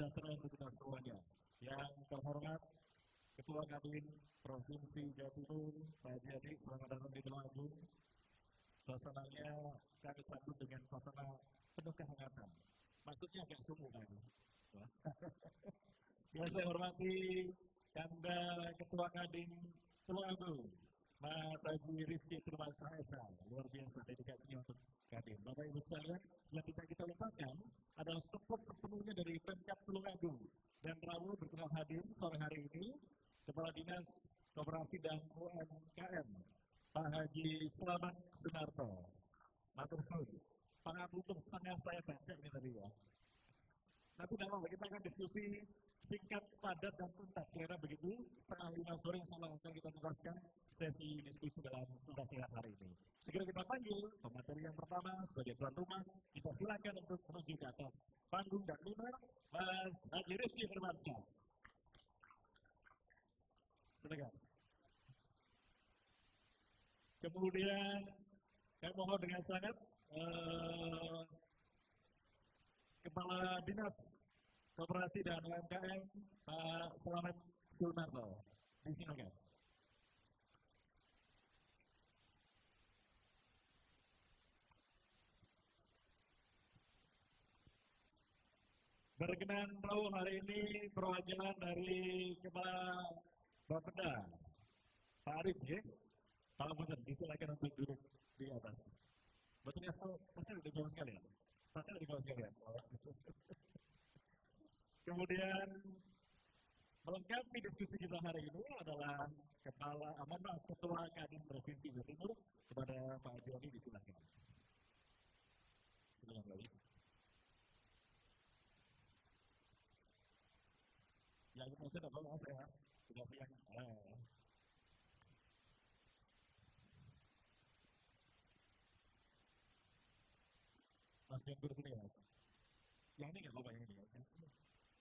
sejahtera untuk kita semuanya. Yang terhormat Ketua Kadin Provinsi Jawa Timur, Pak Jadi, selamat datang di Tulungagung. Suasananya kami sambut dengan suasana penuh kehangatan. Maksudnya agak sumuk kan? Yang saya hormati Kanda Ketua Kadin Tulungagung, Mas Haji Rizky Turmasaesa, luar biasa dedikasinya untuk Kadin. Bapak Ibu sekalian, yang tidak kita lupakan adalah support sepenuhnya dari Pemkab Tulungagung dan Rawu berkenan hadir sore hari ini Kepala Dinas Koperasi dan UMKM Pak Haji Selamat Sunarto. Matur nuwun. Pangapunten setengah saya baca ini tadi ya. Nanti dalam kita akan diskusi singkat, padat dan tuntas, kira begitu. Setengah 5 sore insyaallah akan kita tuntaskan sesi diskusi dalam tuntas singkat hari ini. Segera kita panggil pemateri yang pertama sebagai tuan rumah. Kita silakan untuk menuju ke atas panggung dan lunar Mas Haji Rizky Firmansyah. Silakan. Kemudian saya mohon dengan sangat Kepala Dinas Koperasi dan UMKM Pak Selamat Sunarto. Disilakan. Berkenan tahu hari ini perwakilan dari Kepala Bapeda Pak Arif ya. Pak Bapeda disilakan untuk duduk di atas. Betul ya, pasti udah jauh sekali ya. Pasti udah jauh sekali ya. Kemudian melengkapi diskusi kita hari ini adalah Ketua Kadin Provinsi Jawa Timur kepada Pak Joni, disilakan. Silakan lagi. Ya itu saja dapat mas ya, sudah siang. Mas yang bersini ya mas. Yang ini nggak apa-apa yang ini ya.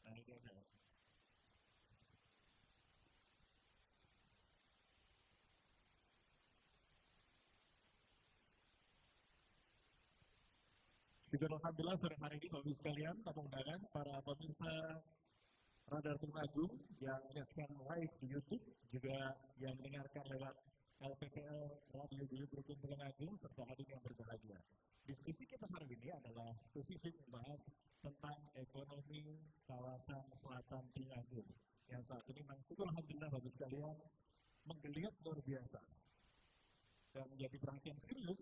Nah itu aja. Juga alhamdulillah sore hari ini Bapak sekalian, tamu undangan para pemirsa Radar Tulungagung yang menyaksikan live di YouTube, juga yang mendengarkan lewat LPPL Radio Buluh Tulungagung serta hadirin yang berbahagia. Diskusi kita hari ini adalah spesifik membahas tentang ekonomi kawasan selatan Tulungagung yang saat ini masih alhamdulillah Bapak sekalian menggeliat luar biasa dan menjadi perhatian serius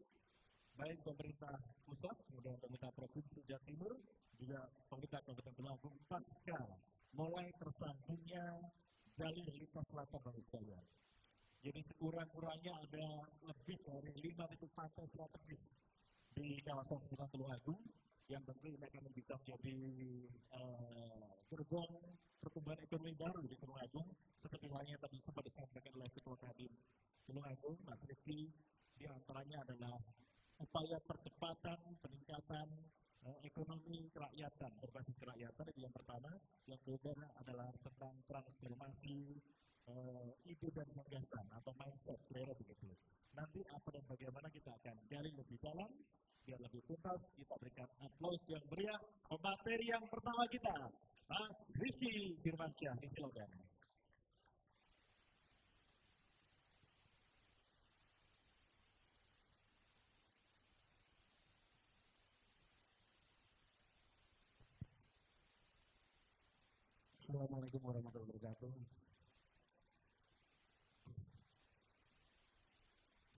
baik pemerintah pusat, kemudian pemerintah provinsi Jawa Timur, juga pemerintah Kabupaten Tulungagung pasca mulai tersambungnya jalur lintas selatan Bapak sekalian. Jadi sekurang-kurangnya ada lebih dari 5 titik pantai strategis di kawasan selatan Tulungagung yang tentu ini akan bisa menjadi gerbong pertumbuhan ekonomi baru di Tulungagung seperti halnya tadi sempat disampaikan oleh Ketua Kadin Tulungagung, Mas Rizky. Di antaranya adalah upaya percepatan peningkatan ekonomi kerakyatan, berbasis kerakyatan itu yang pertama. Yang kedua adalah tentang transformasi ide dan gagasan atau mindset, kira begitu. Nanti apa dan bagaimana kita akan gali lebih dalam, biar lebih tuntas. Kita berikan aplaus yang meriah pemateri yang pertama kita, Mas Rizky Firmansyah. Silakan. Assalamualaikum warahmatullahi wabarakatuh.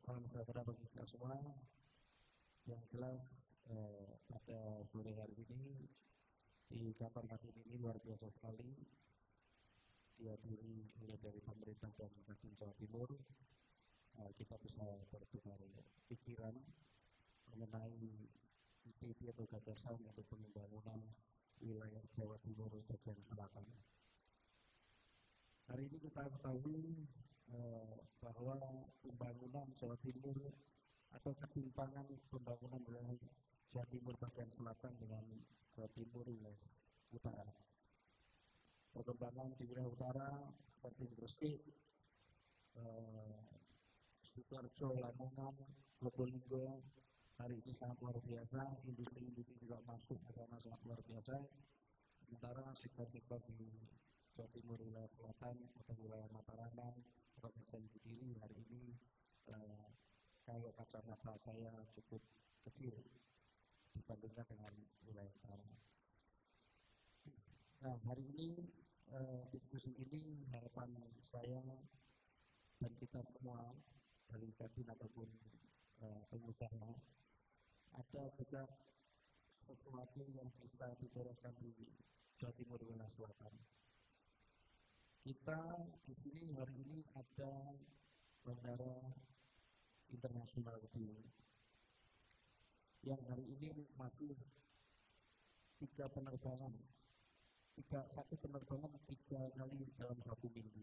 Salam sejahtera bagi kita semua. Yang jelas pada sore hari ini di kantor Kadin ini luar biasa sekali dihadiri mulai dari pemerintah dan Kadin Jawa Timur. Kita bisa bertukar pikiran mengenai ide atau gagasan untuk pembangunan wilayah Jawa Timur bagian selatan. Hari ini kita ketahui bahwa pembangunan Jawa Timur atau ketimpangan pembangunan wilayah Jawa Timur bagian selatan dengan Jawa Timur wilayah utara. Perkembangan di wilayah utara seperti Gresik, Sidoarjo, Lamongan, Probolinggo hari ini sangat luar biasa. Industri juga masuk ke sana sangat luar biasa. sementara sektor-sektor di Jawa Timur wilayah selatan atau wilayah Mataraman, Provinsi Kediri hari ini kalau kacamata saya cukup kecil dibandingkan dengan wilayah utara. Nah, hari ini diskusi ini harapan saya dan kita semua dari Kadin ataupun pengusaha ada juga sesuatu yang bisa diterapkan di Jawa Timur wilayah selatan. Kita di sini hari ini ada bandara internasional Kediri yang hari ini masih satu penerbangan 3 kali dalam 1 minggu.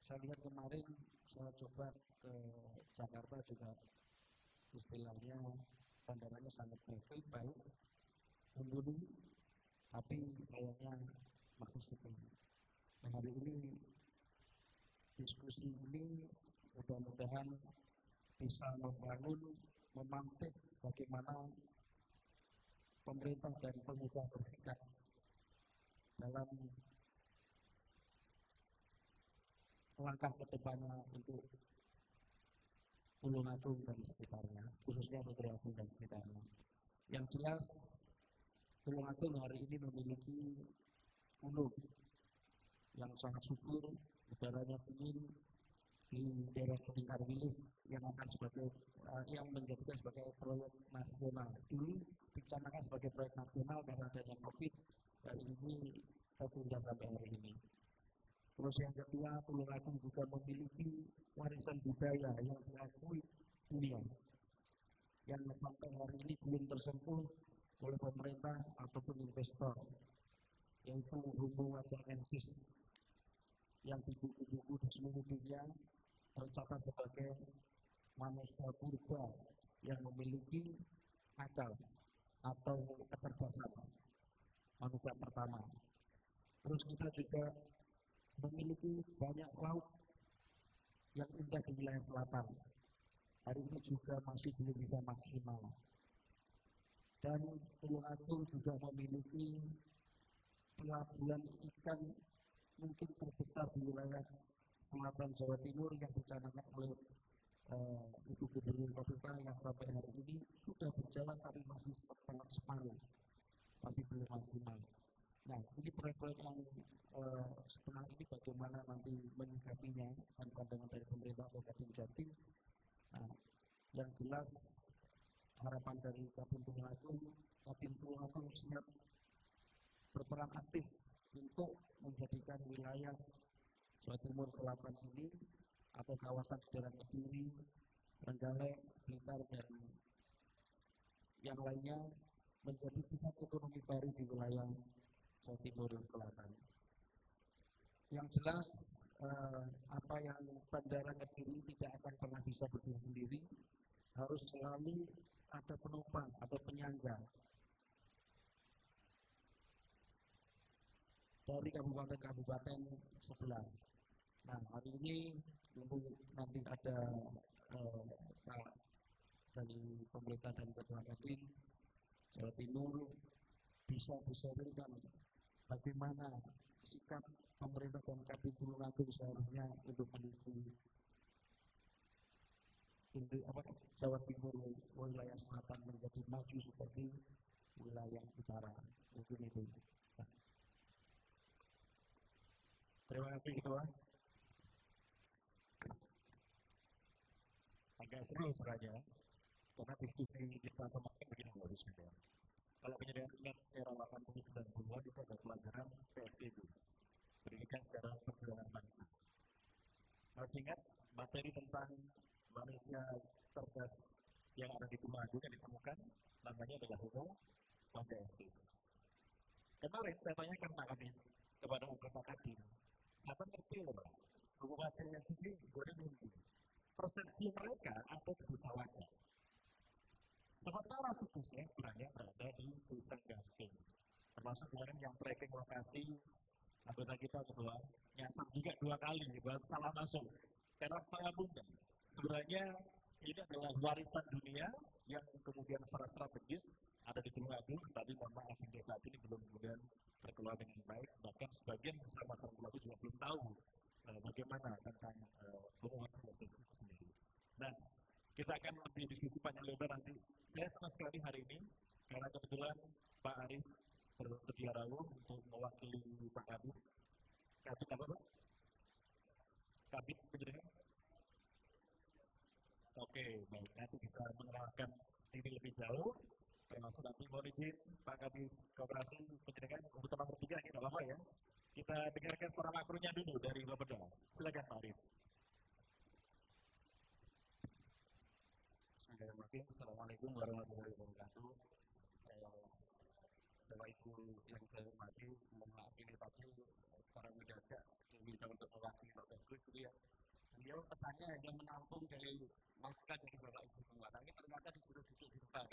Saya lihat kemarin saya coba ke Jakarta juga istilahnya bandaranya sangat baik, mumpuni, tapi sayangnya masih sepi. Nah, hari ini diskusi ini mudah-mudahan bisa memantik bagaimana pemerintah dan pengusaha bersikap dalam langkah ke depannya untuk Tulungagung dan sekitarnya, khususnya Tulungagung dan sekitarnya. Yang jelas, Tulungagung hari ini memiliki gunung yang sangat subur, udaranya dingin di daerah Gunung Arwilis yang menjadikan sebagai proyek nasional. Dulu dicanakan sebagai proyek nasional karena adanya COVID, hari ini tertunda sampai hari ini. Terus yang kedua, Tulungagung juga memiliki warisan budaya yang diakui dunia, yang sampai hari ini belum tersentuh oleh pemerintah ataupun investor, yaitu Humbu Wajanensis yang di buku-buku di seluruh dunia tercatat sebagai manusia purba yang memiliki akal atau kecerdasan, manusia pertama. Terus kita juga memiliki banyak laut yang indah di wilayah selatan. Hari ini juga masih belum bisa maksimal. Dan Tulungagung juga memiliki pelabuhan ikan mungkin terbesar di wilayah selatan Jawa Timur yang dicanangkan oleh Ibu Gubernur Kofifa yang sampai hari ini sudah berjalan tapi masih separuh, masih belum maksimal. Nah, ini proyek-proyek yang setelah ini bagaimana nanti menyikapinya dan pandangan dari pemerintah Kabupaten Jatim. Nah, yang jelas harapan dari Kadin Tulungagung siap berperan aktif untuk menjadikan wilayah Jawa Timur Selatan ini atau kawasan daerah Kediri, Trenggalek, Blitar dan yang lainnya menjadi pusat ekonomi baru di wilayah Jawa Timur Selatan. Yang jelas apa yang bandara Kediri tidak akan pernah bisa berdiri sendiri, harus selalu ada penumpang atau penyangga dari kabupaten-kabupaten sebelah. Nah, hari ini nanti ada Pak dari pemerintah dan Ketua Kadin Jawa Timur bisa disampaikan bagaimana sikap pemerintah dan Kadin Tulungagung seharusnya untuk menuju Jawa Timur wilayah selatan menjadi maju seperti wilayah utara. Mungkin itu. Terima kasih Ketua. Agak seru sebenarnya, karena diskusi kita kemarin begini bagus juga. Kalau penyediaan net era 80-90-an itu ada pelajaran PSBB, pendidikan secara perjalanan bangsa. Harus ingat materi tentang manusia cerdas yang ada di Tulungagung yang ditemukan, namanya adalah Homo Wajanensis. Kemarin saya tanyakan Pak Kadin kepada anggota Kadin, siapa ngerti loh Pak? Homo Wajanensis ini boleh nunggu. Persepsi mereka atau berusaha wajah. Sementara situsnya sebenarnya berada di Dusun Ganting. Termasuk kemarin yang tracking lokasi anggota kita kedua nyasar juga 2 kali, bahas salah masuk. Karena saya mudah. Sebenarnya ini adalah warisan dunia yang kemudian secara strategis ada di Tulungagung, tapi mohon maaf hingga saat ini belum kemudian berkeluar dengan baik. Bahkan sebagian besar masyarakat Tulungagung juga belum tahu bagaimana tentang hubungan proses itu sendiri. Nah, kita akan lebih diskusi panjang lebar nanti. Saya senang sekali hari ini karena kebetulan Pak Arif bersedia rawuh untuk mewakili Pak Kabit. Kabit apa Pak? Kabit penjaringan? Oke, baik. Nanti bisa mengenalkan diri lebih jauh. Termasuk nanti mohon izin Pak Kabit Koperasi Penjaringan untuk teman bertiga ini nggak apa-apa ya. Kita dengarkan suara makronya dulu dari Bapeda. Silakan Pak Arif. Assalamualaikum warahmatullahi wabarakatuh. Bapak Ibu yang saya hormati, mohon maaf ini tadi para mendadak diminta untuk mewakili Pak Bagus gitu ya. Beliau pesannya hanya menampung dari masukan dari Bapak Ibu semua, tapi ternyata disuruh duduk di depan.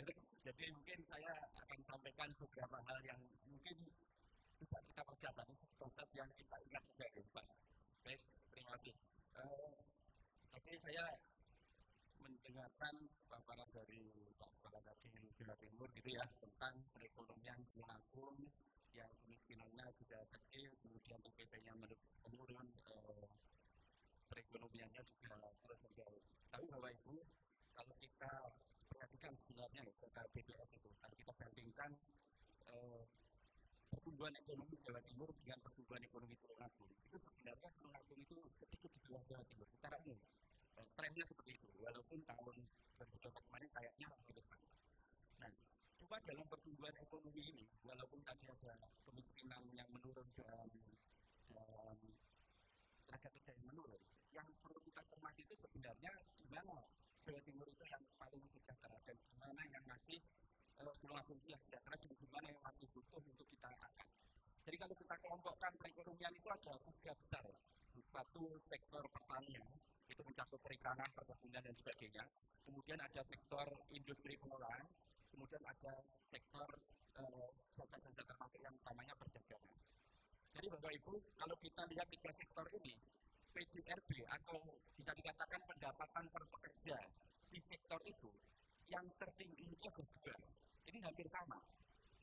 Jadi mungkin saya akan sampaikan beberapa hal yang mungkin bisa kita persiapkan, proses yang kita ingat juga ya Pak. Baik, terima kasih. Jadi saya mendengarkan paparan dari Pak Kepala Daerah Jawa Timur gitu ya tentang perekonomian Tulungagung yang kemiskinannya sudah kecil, kemudian UPT-nya menurun, perekonomiannya juga terus menjauh. Tapi Bapak Ibu, kalau kita perhatikan sebenarnya data BPS itu, kalau kita bandingkan pertumbuhan ekonomi Jawa Timur dengan pertumbuhan ekonomi Tulungagung, itu sebenarnya Tulungagung itu sedikit di bawah Jawa Timur secara umum. Trennya seperti itu, walaupun tahun 2020 kemarin kayaknya lebih depan. Nah, cuma dalam pertumbuhan ekonomi ini, walaupun tadi ada kemiskinan yang menurun dan tenaga kerja yang menurun, yang perlu kita cermati itu sebenarnya di mana Jawa Timur itu yang paling sejahtera dan di mana yang masih Tulungagung yang sejahtera dan di mana yang masih butuh untuk kita angkat. Jadi kalau kita kelompokkan perekonomian itu ada tiga besar. Satu sektor pertanian, itu mencakup perikanan, perkebunan dan sebagainya. Kemudian ada sektor industri pengolahan, kemudian ada sektor jasa-jasa termasuk yang utamanya perdagangan. Jadi Bapak Ibu, kalau kita lihat tiga sektor ini, PDRB atau bisa dikatakan pendapatan per pekerja di sektor itu, yang tertinggi itu ada dua. Ini hampir sama.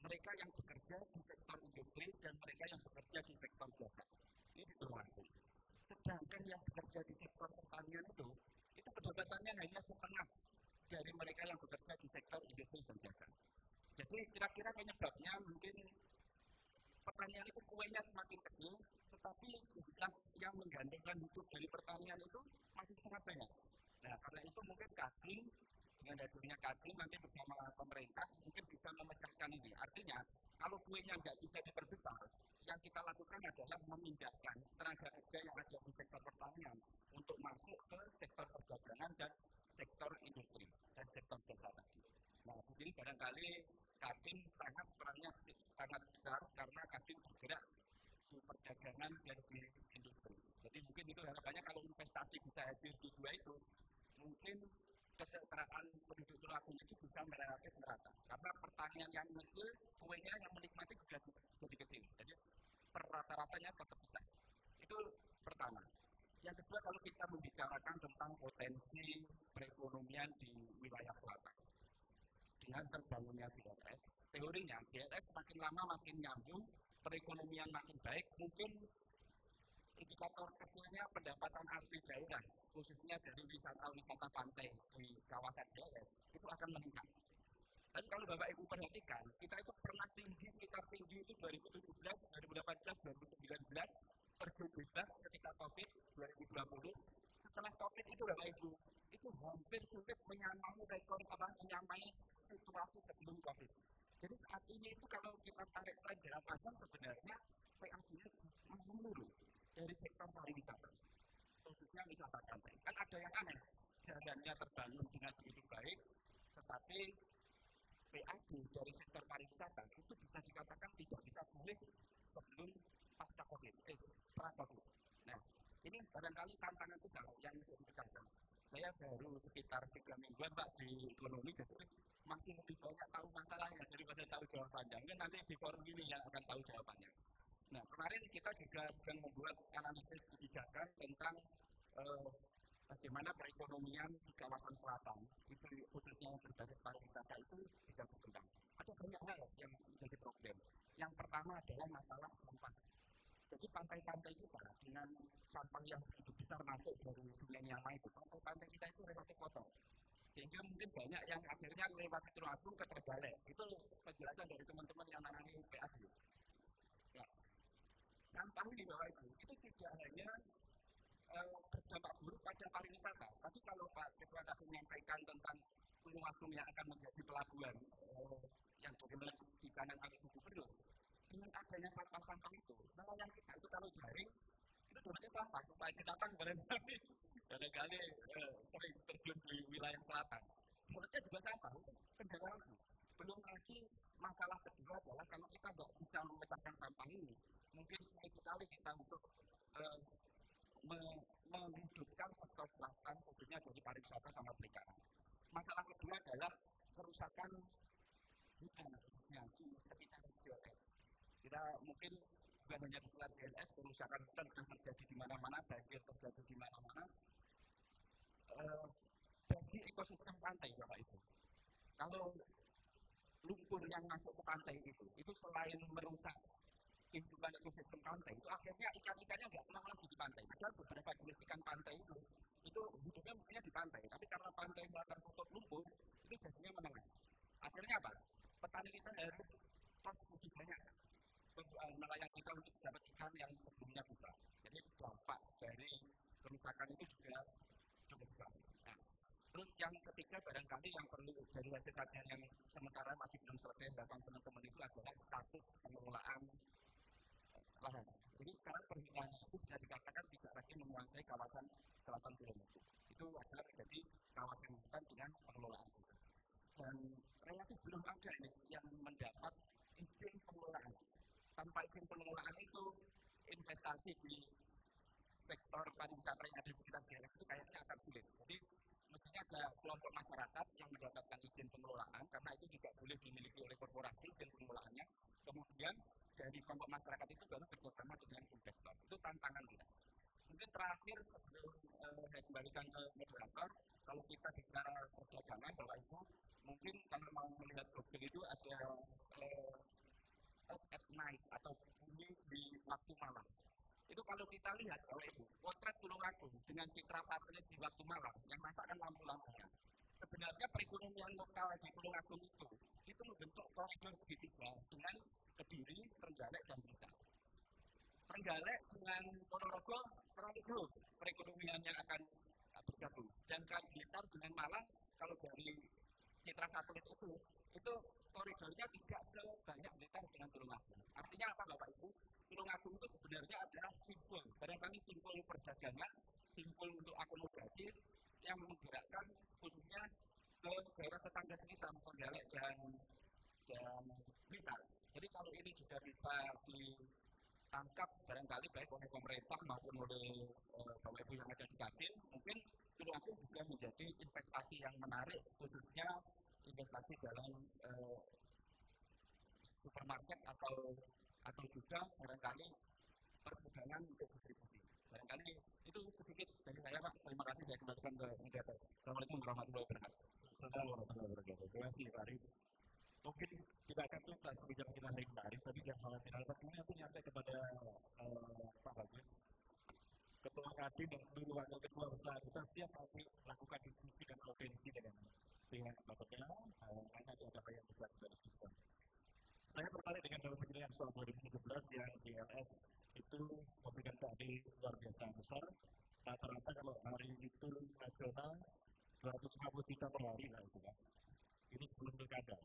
Mereka yang bekerja di sektor industri dan mereka yang bekerja di sektor jasa. Ini di Tulungagung. Sedangkan yang bekerja di sektor pertanian itu pendapatannya hanya setengah dari mereka yang bekerja di sektor industri dan jasa. Jadi kira-kira penyebabnya mungkin pertanian itu kuenya semakin kecil, tetapi jumlah yang menggantungkan hidup dari pertanian itu masih sangat banyak. Nah, karena itu mungkin Kadin dengan hadirnya Kadin nanti bersama pemerintah mungkin bisa memecahkan ini. Artinya, kalau kuenya nggak bisa diperbesar, yang kita lakukan adalah memindahkan tenaga kerja yang ada di sektor pertanian untuk masuk ke sektor perdagangan dan sektor industri dan sektor jasa tadi. Nah, di sini barangkali Kadin perannya sangat besar karena Kadin bergerak di perdagangan dan di industri. Jadi mungkin itu harapannya kalau investasi bisa hadir di dua itu, mungkin kesejahteraan penduduk Tulungagung itu bisa relatif merata. Karena pertanian yang kecil, kuenya yang menikmati juga jadi kecil. Jadi rata-ratanya tetap besar. Itu pertama. Yang kedua, kalau kita membicarakan tentang potensi perekonomian di wilayah selatan. Dengan terbangunnya JLS, teorinya JLS makin lama makin nyambung, perekonomian makin baik, mungkin indikator kecilnya pendapatan asli daerah, khususnya dari wisata-wisata pantai di kawasan JLS, itu akan meningkat. Dan kalau Bapak Ibu perhatikan, kita itu pernah tinggi, sekitar tinggi itu 2017, 2018, 2019, terjun bebas ketika COVID 2020. Setelah COVID itu Bapak Ibu, itu hampir sulit menyamai rekor menyamai situasi sebelum COVID. Jadi saat ini itu kalau kita tarik tren jangka panjang sebenarnya PAD-nya masih menurun dari sektor pariwisata, khususnya wisata pantai. Kan ada yang aneh, jalannya terbangun dengan begitu baik, tetapi PAD dari sektor pariwisata itu bisa dikatakan tidak bisa pulih sebelum pasca COVID, pra-COVID. Nah, ini barangkali tantangan besar yang bisa dipecahkan. Saya baru sekitar 3 mingguan Pak di ekonomi, jadi masih lebih banyak tahu masalahnya daripada tahu jawabannya. Mungkin nanti di forum ini yang akan tahu jawabannya. Nah, kemarin kita juga sedang membuat analisis kebijakan tentang bagaimana perekonomian di kawasan selatan, itu khususnya yang berbasis pariwisata itu bisa berkembang. Ada banyak hal yang menjadi problem. Yang pertama adalah masalah sampah. Jadi pantai-pantai kita dengan sampah yang begitu besar masuk dari Sungai Nyama itu, pantai-pantai kita itu relatif kotor. Sehingga mungkin banyak yang akhirnya melewati Tulung Agung ke Trenggalek. Itu penjelasan dari teman-teman yang menangani PAD. Ya. Sampah di bawah itu tidak hanya berdampak buruk pada pariwisata. Tapi kalau Pak Ketua tadi menyampaikan tentang Tulung Agung yang akan menjadi pelabuhan yang sebagaimana dikanan oleh Ibu Gubernur, dengan adanya sampah-sampah itu, nelayan kita itu kalau jaring itu sebenarnya sampah. Pak Citapang barangkali sering terjun di wilayah selatan. Menurutnya juga sampah, itu kendala lagi. Belum lagi masalah kedua adalah kalau kita nggak bisa memecahkan sampah ini, mungkin sulit sekali kita untuk menghidupkan sektor selatan, khususnya dari pariwisata sama perikanan. Masalah kedua adalah kerusakan hutan, khususnya di sekitar JLS. Kita mungkin bukan hanya di sekitar JLS, kerusakan hutan akan terjadi di mana-mana, banjir terjadi di mana-mana. Bagi ekosistem pantai, Bapak Ibu, kalau lumpur yang masuk ke pantai itu selain merusak kehidupan ekosistem pantai, itu akhirnya ikan-ikannya nggak pernah lagi di pantai. Padahal beberapa jenis ikan pantai itu hidupnya mestinya di pantai, tapi karena pantainya tertutup lumpur, itu jadinya menengah. Akhirnya apa? Petani kita harus lebih banyak nelayan kita untuk dapat ikan yang sebelumnya besar. Jadi dampak dari kerusakan itu juga cukup besar. Nah, terus yang ketiga barangkali yang perlu dari hasil kajian yang sementara masih belum selesai datang teman-teman itu adalah status pengelolaan lahan. Jadi sekarang perhutanan itu bisa dikatakan tidak lagi menguasai kawasan selatan Pulau itu. Itu adalah menjadi kawasan hutan dengan pengelolaan. Dan relatif belum ada yang mendapat izin pengelolaan. Tanpa izin pengelolaan itu investasi di sektor pariwisata yang ada di sekitar daerah itu kayaknya akan sulit. Jadi mestinya ada kelompok masyarakat yang mendapatkan izin pengelolaan karena itu tidak boleh dimiliki oleh korporasi izin pengelolaannya. Kemudian dari kelompok masyarakat itu baru kerjasama dengan investor. Itu tantangan kita. Mungkin terakhir sebelum saya kembalikan ke moderator, kalau kita bicara perdagangan, Bapak Ibu, mungkin kalau mau melihat Google itu ada at night atau bumi di waktu malam. Itu kalau kita lihat, Bapak Ibu, potret Tulung Agung dengan citra satelit di waktu malam yang masakan lampu-lampunya. Sebenarnya perekonomian lokal di Tulung Agung itu membentuk koridor segitiga dengan Kediri, Trenggalek, dan Blitar. Trenggalek dengan Ponorogo terlalu belum perekonomiannya akan bergabung. Dan Blitar dengan Malang, kalau dari citra satelit itu koridornya tidak sebanyak Blitar dengan Tulung Agung. Artinya apa Bapak Ibu? Tulung Agung itu sebenarnya adalah simpul, barangkali simpul perdagangan, simpul untuk akomodasi yang menggerakkan khususnya ke daerah tetangga sekitar, Trenggalek dan Blitar. Jadi kalau ini juga bisa ditangkap barangkali baik oleh pemerintah maupun oleh Bapak Ibu yang ada di Kadin, mungkin Tulung Agung juga menjadi investasi yang menarik, khususnya investasi dalam supermarket atau juga barangkali perdagangan untuk distribusi. Barangkali itu sedikit dari saya Pak. Terima kasih, saya kembalikan ke moderator. Assalamualaikum warahmatullahi wabarakatuh. Assalamualaikum warahmatullahi wabarakatuh. Terima kasih Pak Arif. Mungkin kita akan tuntas kebijakan kita hari ini, tapi jangan khawatir. Kemudian aku nyampe kepada Pak Bagus, Ketua Kadin dan seluruh wakil ketua besar kita siap nanti melakukan diskusi dan provinsi dengan pihak Bapaknya, karena ada apa yang bisa kita diskusikan. Saya tertarik dengan dalam penilaian soal 2017 yang DLS itu memberikan keadilan luar biasa besar. Rata-rata kalau hari itu nasional 250 juta per hari lah itu kan. Ini sebelum pilkada,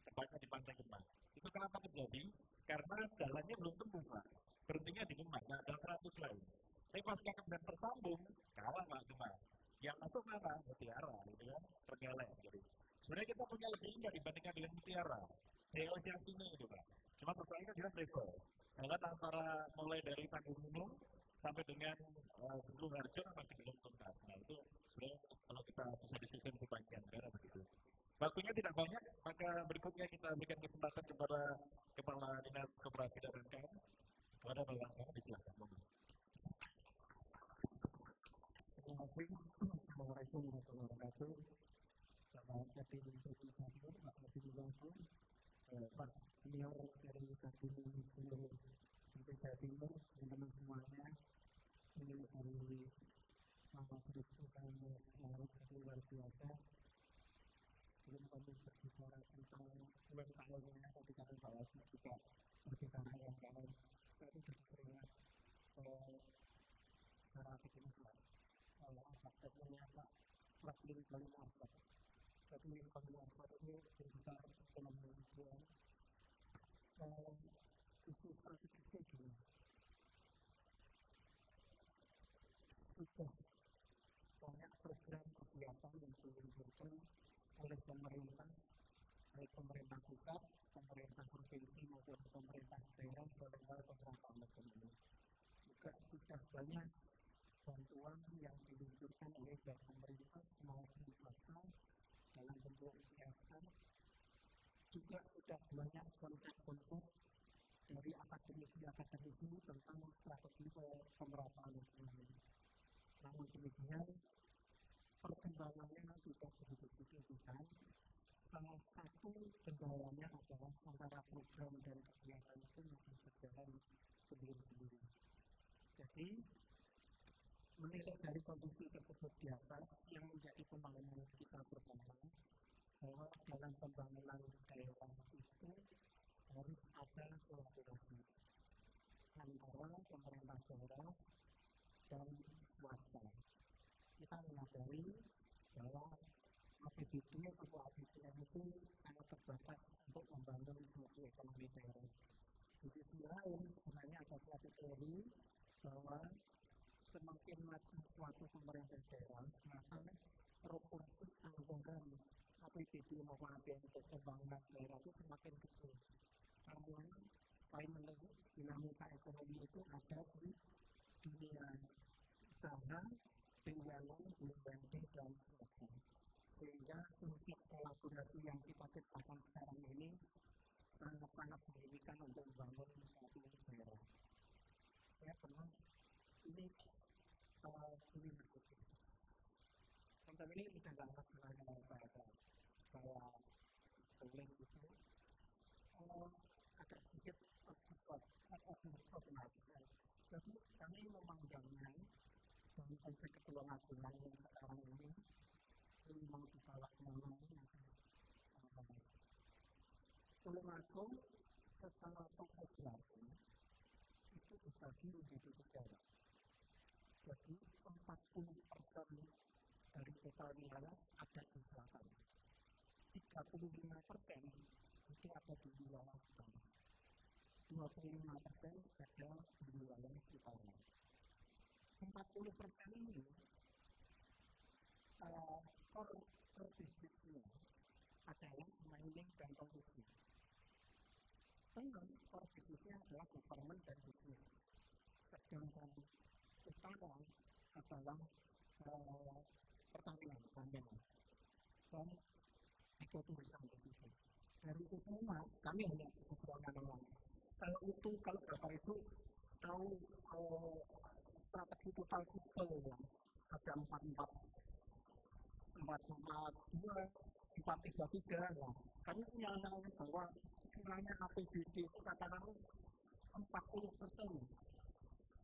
tempatnya di Pantai Kemang. Itu kenapa terjadi? Karena jalannya belum tembus Pak. Berhentinya di Kemang, nah ada 100 lain. Tapi pas kemudian tersambung, kalah Pak Kemang. Yang masuk mana? Mutiara, gitu kan, Trenggalek. Jadi sebenarnya kita punya lebih indah dibandingkan dengan Mutiara. DLS yang sini gitu Pak. Cuma persoalannya juga level. Jalan antara mulai dari Tanggung Gunung sampai dengan Sebelum Harjo masih belum tuntas. Nah itu sebenarnya kalau kita bisa disusun di bagian daerah begitu. Waktunya tidak banyak, maka berikutnya kita berikan kesempatan kepada Kepala Dinas Koperasi dan UMKM. Kepada Bapak saya, disilakan. Terima kasih. Assalamualaikum warahmatullahi wabarakatuh. Selamat pagi untuk Pak Presiden. Pak senior dari Kadin Hulu sampai Jawa Timur, teman-teman semuanya, ini dari Mas Rifki sama Mas Arif itu luar biasa. Sebelum kami berbicara tentang UMKM-nya, tapi kami bahasnya juga berbicara UMKM. Saya itu jadi teringat secara akademis lah. Akademiknya Pak Franklin Colin Arsad. Franklin Colin Arsad ini berbesar ekonomi global. Isu strategisnya gini. Sudah banyak program kegiatan yang diluncurkan oleh pemerintah, baik pemerintah pusat, pemerintah provinsi maupun pemerintah daerah dalam hal pemerataan ekonomi. Juga sudah banyak bantuan yang diluncurkan oleh baik pemerintah maupun swasta dalam bentuk CSR. Juga sudah banyak konsep-konsep dari akademisi tentang strategi pemerataan ekonomi. Namun demikian, perkembangannya tidak begitu signifikan. Salah satu kendalanya adalah antara program dan kegiatan itu masih berjalan sendiri-sendiri. Jadi, menilai dari kondisi tersebut di atas yang menjadi pemahaman kita bersama bahwa dalam pembangunan daerah itu harus ada kolaborasi antara pemerintah daerah dan swasta. Kita menyadari bahwa APBD atau APBN itu sangat terbatas untuk membangun suatu ekonomi daerah. Di sisi lain sebenarnya ada suatu teori bahwa semakin maju suatu pemerintah daerah, maka proporsi anggaran APBD maupun APBN untuk pembangunan daerah itu semakin kecil. Karena finally dinamika ekonomi itu ada di dunia usaha, pinjaman, BUMD dan swasta. Sehingga kunci kolaborasi yang kita ciptakan sekarang ini sangat-sangat signifikan untuk membangun suatu daerah. Saya pernah ini masuk. Konsep ini sudah lama pernah saya tulis itu agak sedikit mahasiswa. Jadi kami memandangnya dari konsep ketuluasagaan yang sekarang ini mau dibawa kemana ini masih sama-sama. Tulungagung secara topografi itu dibagi menjadi 3. Jadi 40% dari total wilayah ada di selatan, 35% itu ada di wilayah utara, 25% ada di wilayah utara. 40% ini core bisnisnya adalah mining dan konsumsi. Dengan core bisnisnya adalah government dan bisnis. Sedangkan utara adalah pertanian, pertambangan dan ekoturisme di situ. Dari itu semua kami hanya beberapa nama. Kalau Bapak itu tahu strategi total people ya, ada 4-4-2, 4-3-3 lah. Kami punya analisis bahwa sekiranya APBD itu katakanlah 40%.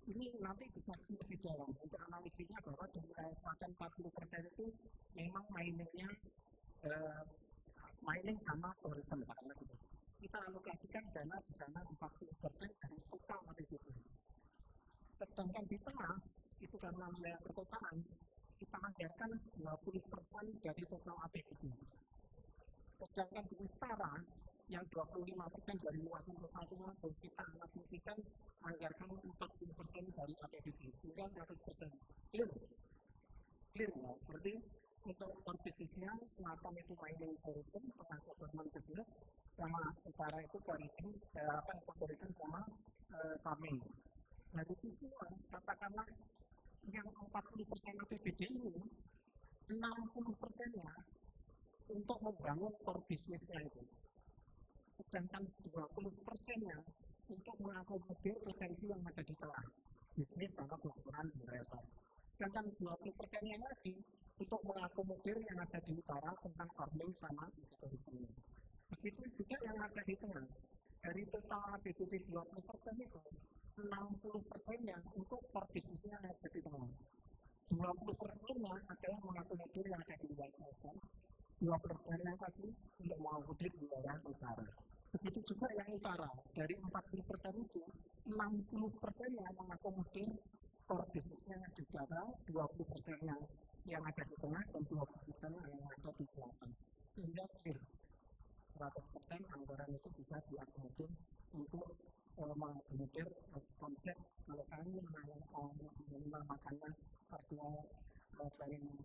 Ini nanti dikaji lebih dalam untuk analisisnya bahwa dari selatan 40% itu memang mining sama tourism katakanlah gitu. Kita alokasikan dana di sana 40% dari total APBD. Sedangkan di tengah itu karena wilayah perkotaan kita anggarkan 20% dari total APBD. Sedangkan di utara yang 25% dari luasan total itu kita alokasikan anggarkan 40% dari APBD, sehingga 100%. Clear ya, berarti untuk core bisnisnya selatan itu mining tourism, tengah government business, sama utara itu tourism, sama farming. Dari itu semua, katakanlah yang 40% APBD ini, 60%-nya untuk membangun core bisnisnya itu. Sedangkan 20%-nya untuk mengakomodir potensi yang ada di tengah, bisnis sama kebutuhan desa. Sedangkan 20%-nya lagi untuk mengakomodir yang ada di utara tentang farming sama ekoturisme. Begitu juga yang ada di tengah. Dari total APBD 20% itu, 60%-nya untuk core bisnisnya yang ada di tengah. 20%-nya adalah mengakomodir yang ada di luar selatan, 20%-nya tadi untuk mengakomodir di wilayah utara. Begitu juga yang utara, dari 40% itu, 60%-nya mengakomodir core bisnisnya yang di utara, 20%-nya yang ada di tengah, dan 20%-nya yang ada di selatan. Sehingga 100% anggaran itu bisa diakomodir untuk mengakomodir konsep kalau kami menamakannya partial planning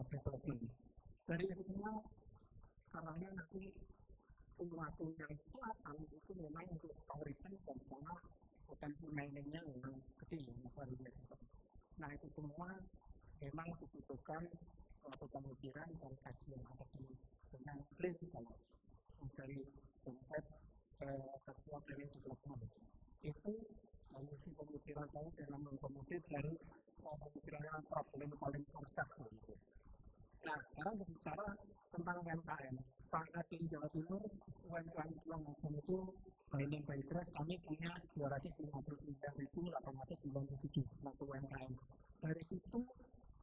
development. Dari itu semua karena nanti waktu yang selatan itu memang untuk kawasan dan sana potensi mainnya memang gede yang besar biasa. Nah itu semua memang dibutuhkan suatu pemikiran dan kajian ada dengan clear kalau dari konsep partial planning development itu mesti pemikiran saya dalam mengakomodir dari pemikiran problem paling konsep gitu. Nah, sekarang berbicara tentang UMKM. Pada di Jawa Timur, UMKM Tulungagung itu Binding by Trust kami punya 259.897 pelaku UMKM. Dari situ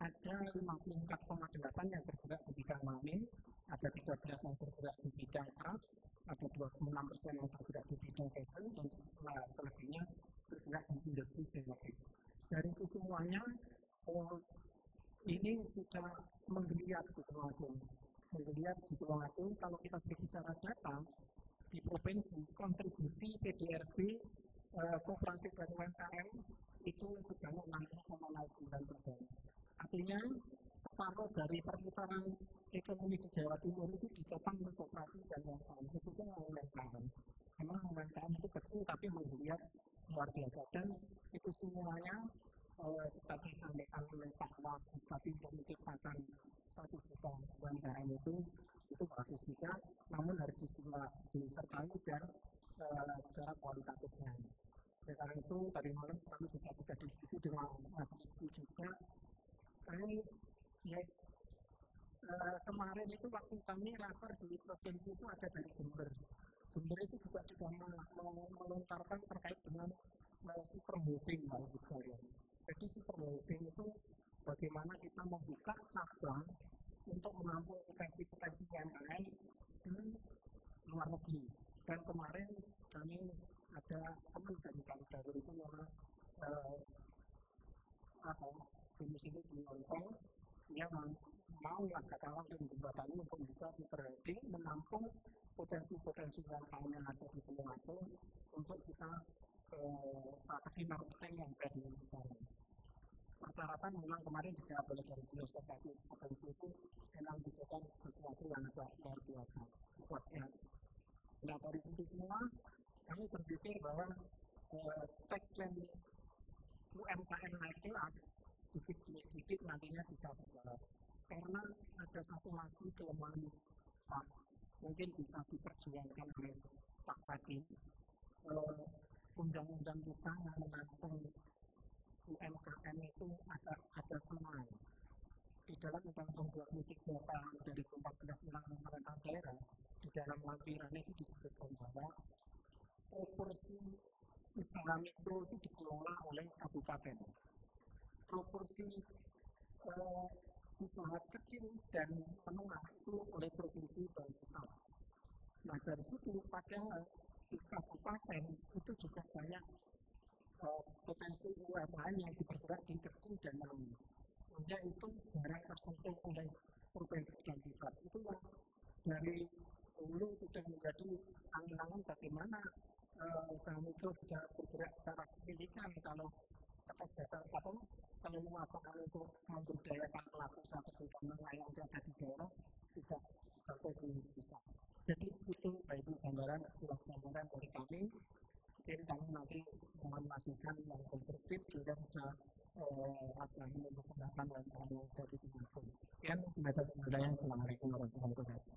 ada 54,8 yang bergerak di bidang marine, ada 13 yang bergerak di bidang craft, ada 26% yang bergerak di bidang fashion, dan selebihnya bergerak di industri teknologi. Dari itu semuanya, ini sudah menggeliat di Tulungagung. Menggeliat di Tulungagung, kalau kita berbicara data, di provinsi, kontribusi PDRB, Koperasi dan UMKM, itu sebanyak 60,09%. Artinya, separuh dari perputaran ekonomi di Jawa Timur itu ditopang oleh koperasi dan UMKM, khususnya UMKM. Memang UMKM itu kecil tapi menggeliat luar biasa, dan itu semuanya kita disampaikan oleh Pak Bupati untuk menciptakan 1 juta UMKM itu bagus juga, namun harus disertai dan secara kualitatifnya. Karena itu tadi malam kami juga diskusi dengan Mas Ibu juga. Kami kemarin itu waktu kami rapat di provinsi itu ada dari Jember. Jember itu juga sudah melontarkan terkait dengan super holding, Pak Ibu sekalian. Jadi super holding itu bagaimana kita membuka cabang untuk menampung potensi UMKM di luar negeri. Dan kemarin kami ada teman dari Bangladesh itu memang domisili di Hongkong, dia mau katakanlah menjembatani untuk membuka super holding menampung potensi-potensi UMKM yang ada di Tulungagung untuk kita strategi marketing yang ada di negara. Persyaratan memang kemarin dijawab oleh dari ekspektasi potensi itu memang dibutuhkan sesuatu yang agak luar biasa kuatnya. Nah dari itu semua kami berpikir bahwa tagline UMKM naik kelas sedikit demi sedikit nantinya bisa berjalan. Karena ada satu lagi kelemahan Pak, mungkin bisa diperjuangkan oleh Pak Kadin. Undang-undang kita yang mengatur UMKM itu ada kelemahan. Di dalam Undang-Undang 23 tahun 2014 tentang pemerintahan daerah, di dalam lampiran itu disebutkan bahwa proporsi usaha mikro itu dikelola oleh kabupaten. Proporsi usaha kecil dan menengah itu oleh provinsi dan pusat. Nah dari situ padahal di kabupaten itu juga banyak potensi UMKM yang bergerak di kecil dan menengah, sehingga itu jarang tersentuh oleh provinsi dan pusat. Itu yang dari dulu sudah menjadi angan-angan bagaimana usaha mikro bisa bergerak secara signifikan kalau menguasai untuk memberdayakan pelaku usaha kecil dan menengah yang ada di daerah tidak sampai di pusat. Jadi itu Ibu gambaran sekilas gambaran dari kami. Mungkin kami nanti mohon masukan yang konstruktif sehingga bisa menggunakan yang dari Tulungagung. Sekian pendapat. Assalamualaikum warahmatullahi wabarakatuh.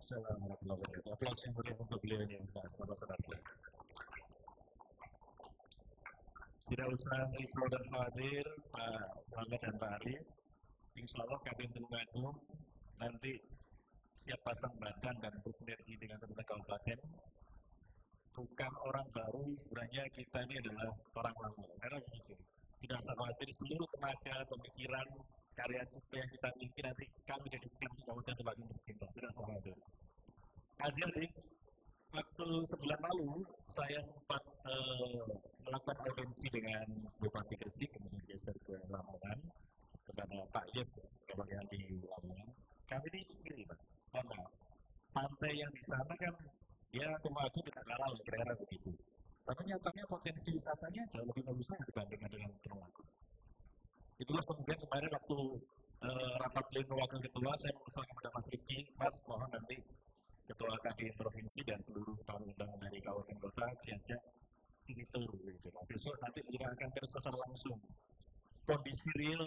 Assalamualaikum warahmatullahi wabarakatuh. Aplaus yang berikan untuk beliau ini, saudara-saudara. Tidak usah saudara hadir Pak Muhammad dan Pak Ari. Insya Allah kami Tulungagung nanti siap pasang badan dan bersinergi dengan pemerintah kabupaten. Bukan orang baru, sebenarnya kita ini adalah orang lama. Karena begitu, tidak usah khawatir, seluruh tenaga, pemikiran, karya cipta yang kita miliki nanti kami dedikasikan di kabupaten Temanggung tercinta. Tidak usah khawatir. Adik, waktu sebulan lalu saya sempat melakukan audiensi dengan Bupati Gresik, kemudian geser ke Lamongan kepada Pak Yep, kebagian di Lamongan. Kami ini Pak, karena pantai yang di sana kan ya Temanggung tidak kalah kira-kira begitu. Tapi nyatanya potensi wisatanya jauh lebih bagus dibandingkan dengan Temanggung. Itulah kemudian kemarin waktu rapat pleno wakil ketua, saya mengusulkan kepada Mas Riki, Mas mohon nanti Ketua KD Provinsi dan seluruh tamu undangan dari kabupaten kota diajak sini tur gitu. Nah, besok nanti kita akan terus langsung kondisi real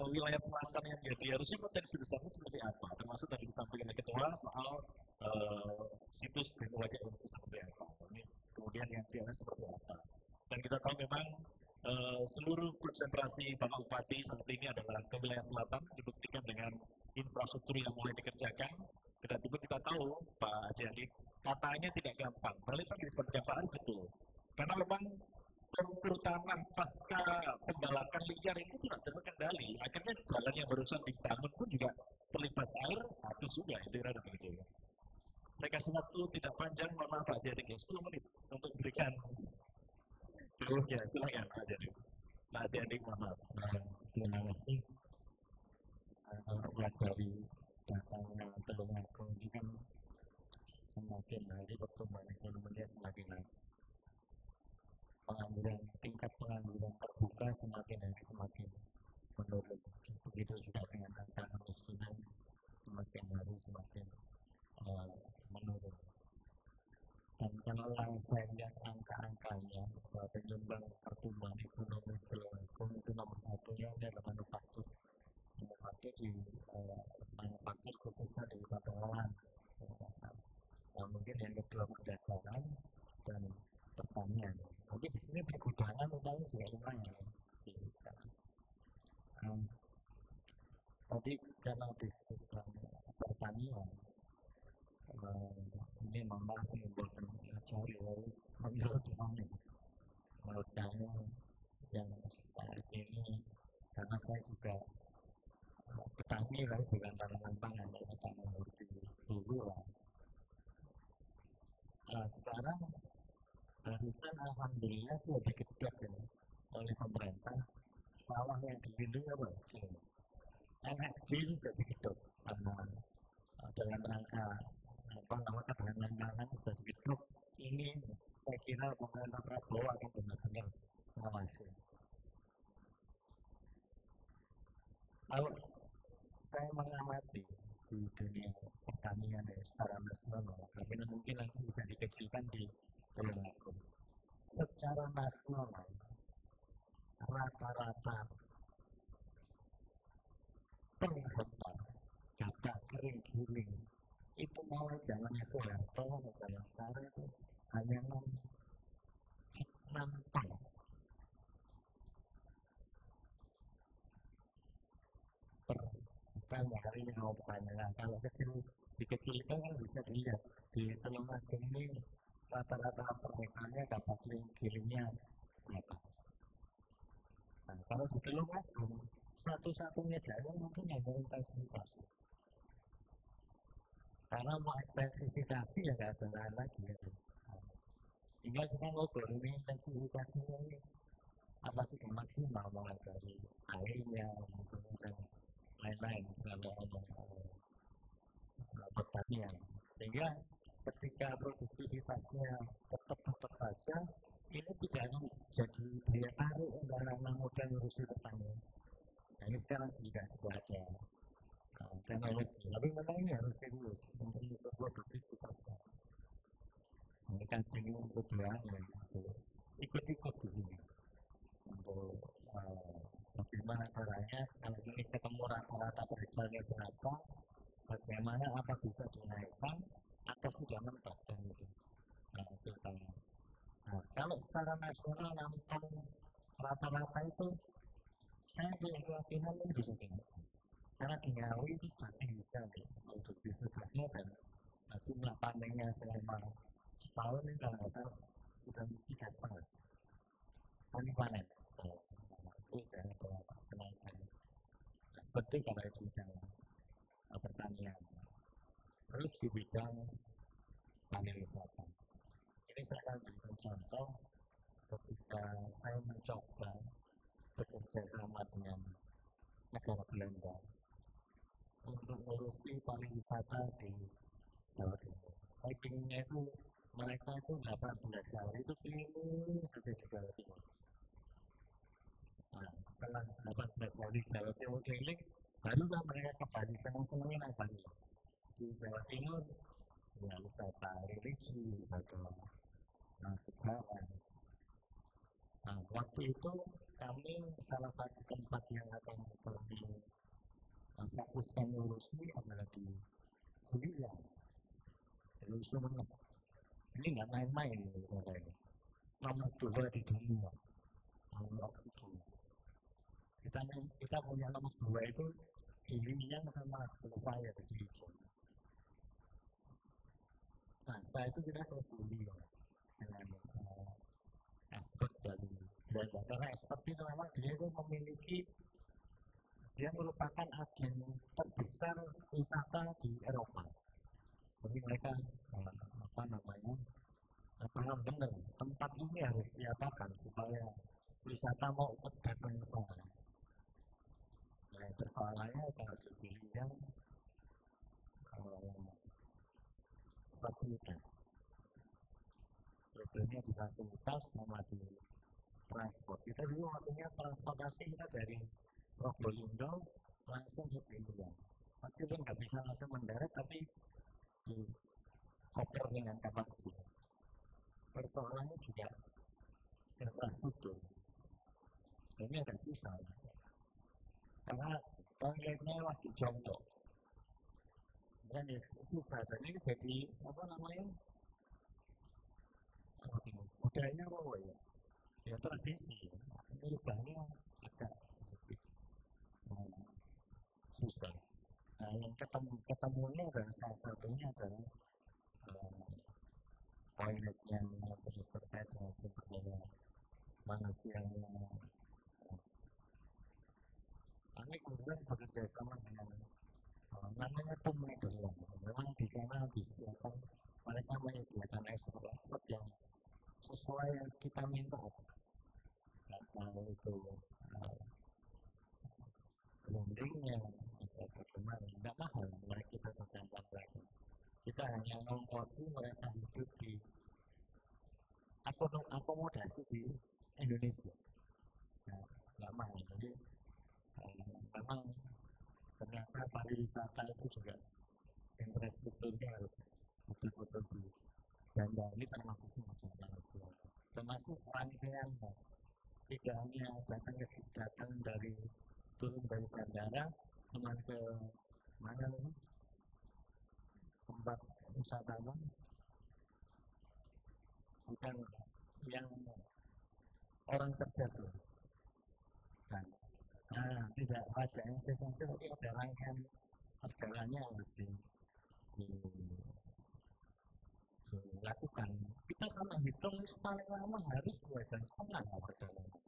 wilayah selatan yang jadi harusnya potensi besarnya seperti apa, termasuk tadi disampaikan oleh ketua soal situs wajah itu seperti apa, ini kemudian yang CLS seperti apa, dan kita tahu memang seluruh konsentrasi Bapak Bupati saat ini adalah ke wilayah selatan, dibuktikan dengan infrastruktur yang mulai dikerjakan. Dan juga kita tahu Pak Jadi katanya tidak gampang, balik lagi seperti Pak betul, karena memang kontur tanah pasca pembalakan liar itu tidak terkendali. Akhirnya jalan yang barusan dibangun pun juga terlibat air, habis juga itu ada begitu. Mereka waktu tidak panjang, mohon maaf Pak Jadi 10 menit untuk berikan dulunya, silakan Pak Jadi. Pak Jadi mohon maaf. Terima kasih. Pelajari datangnya Temanggung ini kan semakin hari pertumbuhan ekonominya semakin naik. Tingkat pengangguran terbuka semakin hari semakin menurun. Begitu juga dengan angka kemiskinan semakin hari semakin menurun. Dan kalau saya lihat angka-angkanya, penyumbang pertumbuhan ekonomi Temanggung itu nomor satunya adalah manufaktur. Manufaktur di manufaktur khususnya di perdagangan. Nah, mungkin yang kedua perdagangan dan pertanian. Mungkin di sini pergudangan utama juga lumayan. Tadi karena disebutkan pertanian, ini memang menimbulkan cari lalu menurut kami, menurut kamu yang saat ini, karena saya juga petani lah, bukan tanaman pangan, petani horti dulu lah. Sekarang harusnya alhamdulillah sudah dikejar oleh pemerintah, sawah yang dilindungi apa? MSG itu sudah dikejar dengan angka ketahanan pangan sudah dikejar. Ini saya kira pemerintah Prabowo akan benar-benar mengawasi. Kalau saya mengamati di dunia pertanian secara nasional, tapi mungkin nanti bisa dikecilkan di Temanggung. Secara nasional, rata-rata per hektar gabah kering giling itu mulai zamannya Soeharto sampai zaman sekarang itu hanya 6 ton. Hari ini mau pertanyaan, kalau dikecilkan kan bisa dilihat di Temanggung ini rata-rata per hektanya gabah kering-giringnya berapa. Nah, kalau di Temanggung satu-satunya jalan mungkin yang intensitas, karena mau intensifikasi ya nggak ada lain lagi gitu. Hingga kita ngobrol ini intensifikasinya ini apa sih maksimal, mulai dari airnya kemudian lain-lain kalau pertanian, sehingga ketika produktivitasnya tetap saja ini tidak jadi daya tarik untuk anak-anak muda ngurusi petani. Nah, ini sekarang tidak sudah ada teknologi, tapi memang ini harus serius untuk produktivitasnya. Ini kan bingung keduanya ikut-ikut di sini untuk bagaimana caranya kalau ini ketemu rata-rata per hektarnya berapa, bagaimana apa bisa dinaikkan atau sudah mentok dan itu. Nah, itu tanya. Nah, kalau secara nasional nampung rata-rata itu saya punya keyakinan ini bisa tinggi. Karena di Ngawi itu sudah tinggi sekali produktivitasnya dan jumlah panennya selama setahun ini kalau nggak salah sudah 3,5 kali panen. Itu kan kenaikan. Seperti kalau itu bidang pertanian. Terus di bidang pariwisata. Ini saya akan berikan contoh ketika saya mencoba bekerja sama dengan negara Belanda untuk ngurusi pariwisata di Jawa Timur. Rankingnya itu mereka itu 18 hari itu keliling sampai di Jawa Timur. Nah, setelah 18 hari Jawa Timur keliling, barulah mereka ke Bali, senang-senangnya naik Bali. Di Jawa Timur, ya wisata religi, wisata sejarah. Nah, waktu itu kami salah satu tempat yang akan kami fokuskan ngurusi adalah di Suliang. Jadi Sumenep. Ini nggak main-main ini. Nomor 2 di dunia. Nomor oksigen. Kita punya nomor 2 itu Iliang sama Lupaya di Cilegon. Nah, saya itu kita peduli dengan ekspor dari Belanda. Karena ekspor itu memang dia itu memiliki, dia merupakan agen terbesar wisata di Eropa. Jadi mereka paham benar tempat ini harus diapakan supaya wisata mau datang ke sana. Nah, persoalannya kalau dipilih yang fasilitas. Problemnya di fasilitas sama di transport. Kita dulu waktunya transportasi kita dari Probolinggo langsung ke Pilihan. Tapi itu nggak bisa langsung mendarat, tapi di koper dengan kapal kecil. Persoalannya juga infrastruktur. Ini agak susah. Karena toiletnya masih jongkok. Dan susah. Dan ini jadi budayanya apa ya? Ya tradisi. Ini rubahnya agak sedikit susah. Nah, yang ketemunya dan salah satunya adalah toilet yang berkait dengan sebenarnya manusianya. Kami kemudian bekerja sama dengan namanya Tumedel. Memang di sana disediakan, mereka menyediakan ekspor yang sesuai yang kita minta. Kalau itu groundingnya atau bagaimana, tidak mahal, mereka kita tercampur lagi. Kita hanya mengkopi mereka hidup di akomodasi di Indonesia. Nah, tidak mahal. Jadi memang ternyata pariwisata itu juga infrastrukturnya harus betul-betul di Belanda. Ini termasuk semua termasuk rangkaian, tidak hanya datang dari turun dari bandara kemana ke mana tempat wisatawan, bukan yang orang kerja tuh kan. Nah, tidak aja yang sequencer, tapi ada rangkaian perjalanannya harus dilakukan. Kita kalau hitung paling lama harus 2,5 jam perjalanan.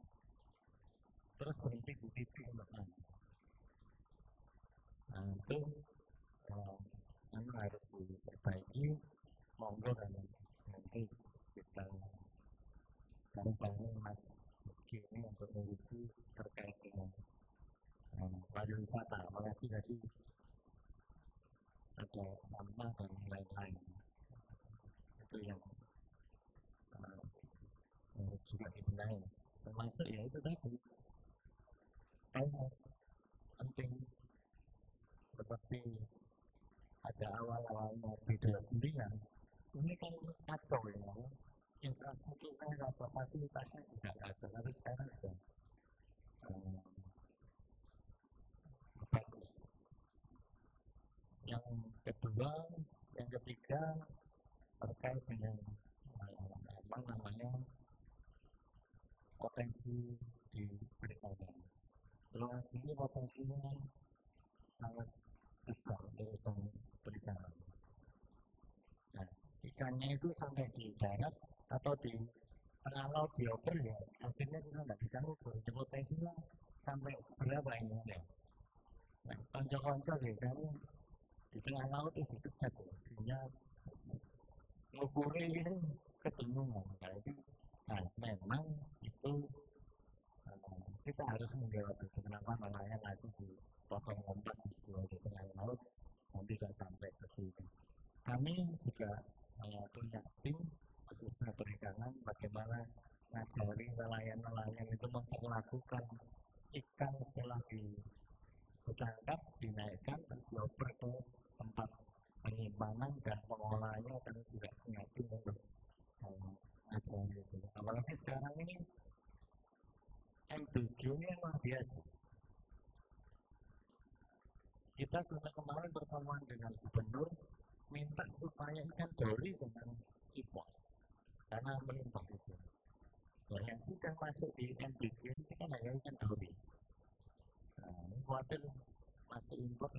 Terus berhenti di titik makan. Nah, itu memang harus diperbaiki. Monggo dan nanti kita bareng-bareng Mas Rizky ini untuk mengurusi terkait dengan pariwisata, apalagi tadi ada sampah dan lain-lain. Itu yang juga dibenahi. Termasuk ya itu tadi penting seperti ada awal-awalnya B29 ini kan kacau ya, infrastrukturnya atau fasilitasnya juga kacau, tapi sekarang sudah bagus. Yang kedua, yang ketiga terkait dengan potensi di perikanan. Kalau ini potensinya sangat besar untuk perikanan. Nah, ikannya itu sampai di darat atau di tengah laut dioper ya, akhirnya kita nggak bisa ukur potensinya sampai berapa ini ya. Nah, konco-konco deh kamu di tengah laut itu cepat ya, sehingga ngukurnya ini kebingungan. Nah, memang itu kita harus menjawab itu kenapa nelayan lagi di potong kompas di tengah laut nanti tidak sampai ke sini. Kami juga punya tim khususnya perikanan bagaimana ngajari nelayan-nelayan itu memperlakukan ikan setelah ditangkap, dinaikkan, terus dioper ke tempat penyimpanan dan pengolahannya kami juga punya tim untuk ngajari itu. Apalagi sekarang ini MBG ini luar biasa. Kita sudah kemarin pertemuan dengan gubernur minta supaya ikan dori dengan impor karena melimpah itu. Yang sudah masuk di MBG itu kan hanya ikan dori. Nah, ini khawatir masuk impor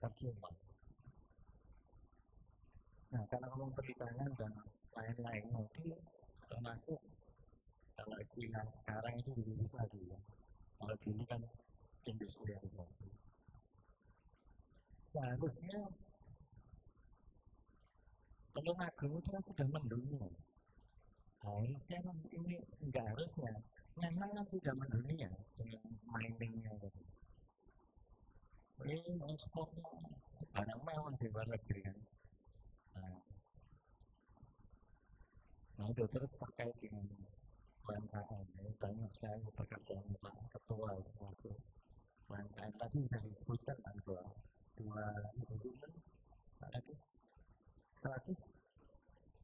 tercuma. Nah, karena ngomong perikanan dan lain-lain nanti termasuk kalau istilah sekarang itu diurus lagi ya. Kalau dulu kan industrialisasi. Seharusnya Tulung Agung itu kan sudah mendunia. Harusnya ini enggak harusnya. Memang kan sudah mendunia dengan miningnya gitu. Ini ekspornya barang mewah di luar negeri kan. Nah itu terus terkait dengan UMKM, banyak sekali pekerjaan Pak Ketua waktu UMKM tadi sudah disebutkan kan dua lagi